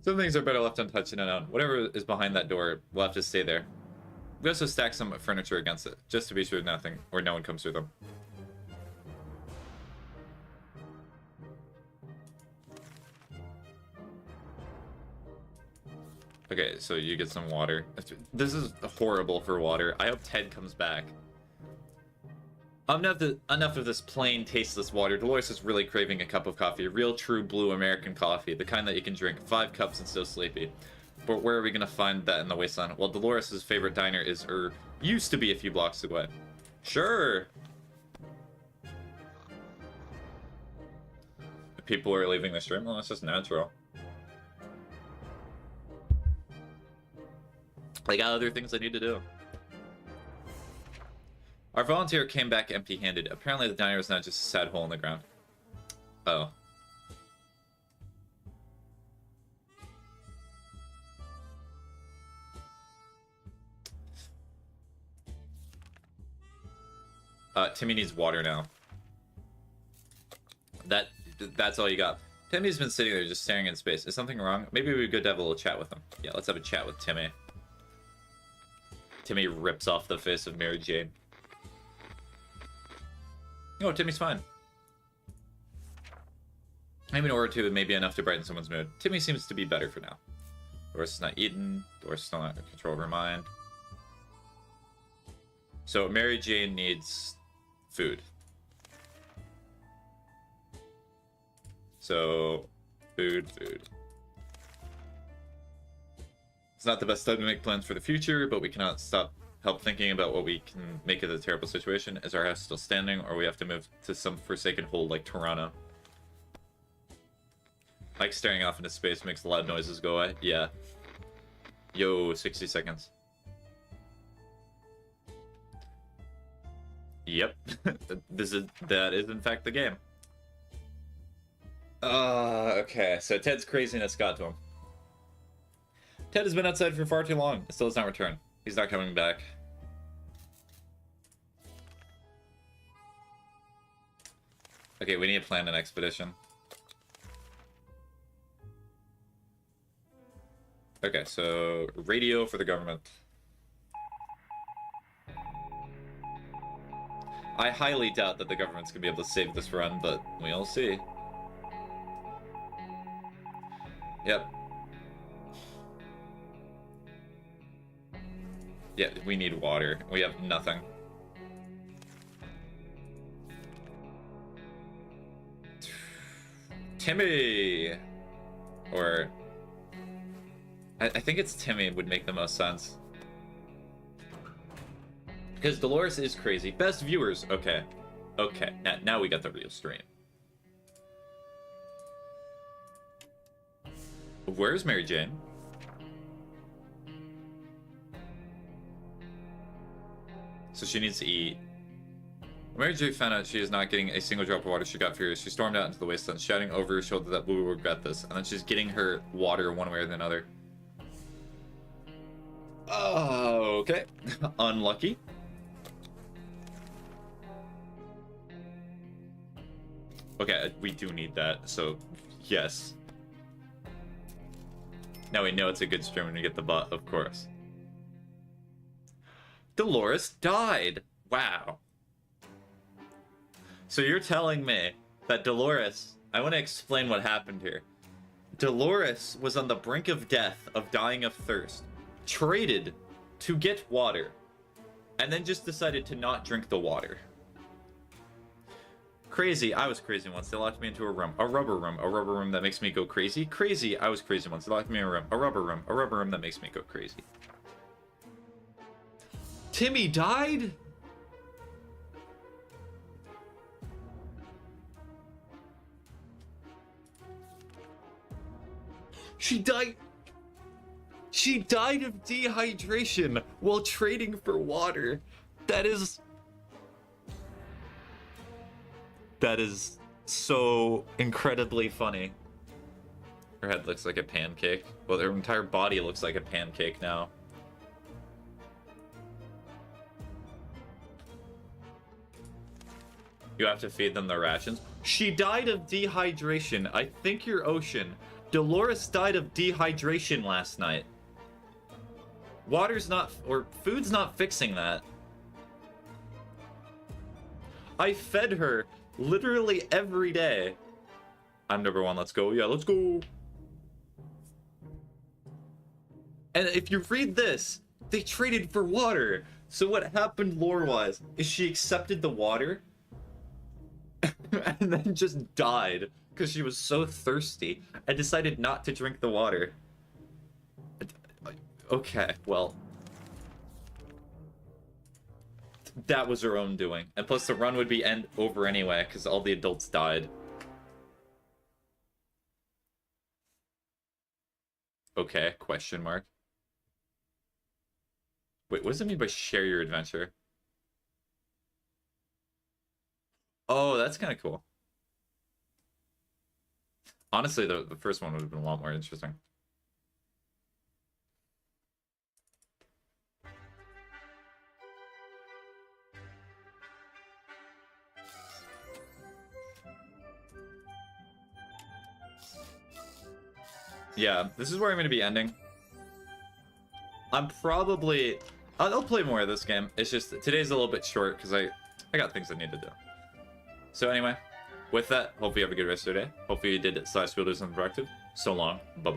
Some things are better left untouched and unknown. Whatever is behind that door, we'll have to stay there. We also stack some furniture against it, just to be sure nothing or no one comes through them. Okay, so you get some water. This is horrible for water. I hope Ted comes back. Enough of this plain, tasteless water. Dolores is really craving a cup of coffee. Real, true, blue American coffee. The kind that you can drink 5 cups and still sleepy. But where are we going to find that in the wasteland? Well, Dolores' favorite diner is, used to be a few blocks away. Sure! People are leaving the stream? Well, that's just natural. I got other things I need to do. Our volunteer came back empty-handed. Apparently the diner was not just a sad hole in the ground. Oh. Timmy needs water now. That's all you got. Timmy's been sitting there just staring in space. Is something wrong? Maybe we could have a little chat with him. Yeah, let's have a chat with Timmy. Timmy rips off the face of Mary Jane. Oh, Timmy's fine. Maybe an or two may be enough to brighten someone's mood. Timmy seems to be better for now. Dolores is not eaten. Dolores is still not in control of her mind. So Mary Jane needs food. So, food. It's not the best time to make plans for the future, but we cannot help thinking about what we can make of the terrible situation. Is our house still standing, or we have to move to some forsaken hole like Toronto? Like staring off into space makes loud noises go away. Yeah. Yo, 60 seconds. Yep. That is in fact the game. Okay, so Ted's craziness got to him. Ted has been outside for far too long. It still has not returned. He's not coming back. Okay, we need to plan an expedition. Okay, so radio for the government. I highly doubt that the government's gonna be able to save this run, but we'll see. Yep. Yeah, we need water. We have nothing. Timmy! Or... I think it's Timmy would make the most sense. Because Dolores is crazy. Best viewers. Okay. Okay. Now we got the real stream. Where's Mary Jane? So she needs to eat. When Mary Jane found out she is not getting a single drop of water, she got furious. She stormed out into the wasteland, shouting over her shoulder that we will regret this. And then she's getting her water one way or another. Oh, okay. Unlucky. Okay, we do need that, so yes. Now we know it's a good stream when we get the butt, of course. Dolores died! Wow. So you're telling me that Dolores... I want to explain what happened here. Dolores was on the brink of death, of dying of thirst, traded to get water, and then just decided to not drink the water. Crazy. I was crazy once. They locked me into a room. A rubber room that makes me go crazy. Crazy. I was crazy once. They locked me in a room. A rubber room that makes me go crazy. Timmy died? She died... She died of dehydration while trading for water. That is so incredibly funny. Her head looks like a pancake. Well, her entire body looks like a pancake now. You have to feed them the rations. She died of dehydration. I think you're Ocean. Dolores died of dehydration last night. Water's not, or food's not fixing that. I fed her literally every day. I'm number one, let's go. Yeah, let's go. And if you read this, they traded for water. So what happened lore-wise is she accepted the water and then just died because she was so thirsty and decided not to drink the water. Okay, well, that was her own doing. And plus the run would be over anyway because all the adults died. Okay, question mark. Wait, what does it mean by share your adventure? Oh, that's kind of cool. Honestly, the first one would have been a lot more interesting. yeah, this is where I'm going to be ending. I'm probably... I'll play more of this game. It's just today's a little bit short because I got things I need to do. So anyway, with that, hope you have a good rest of your day. Hopefully you did /will do something productive. So long. Bye-bye.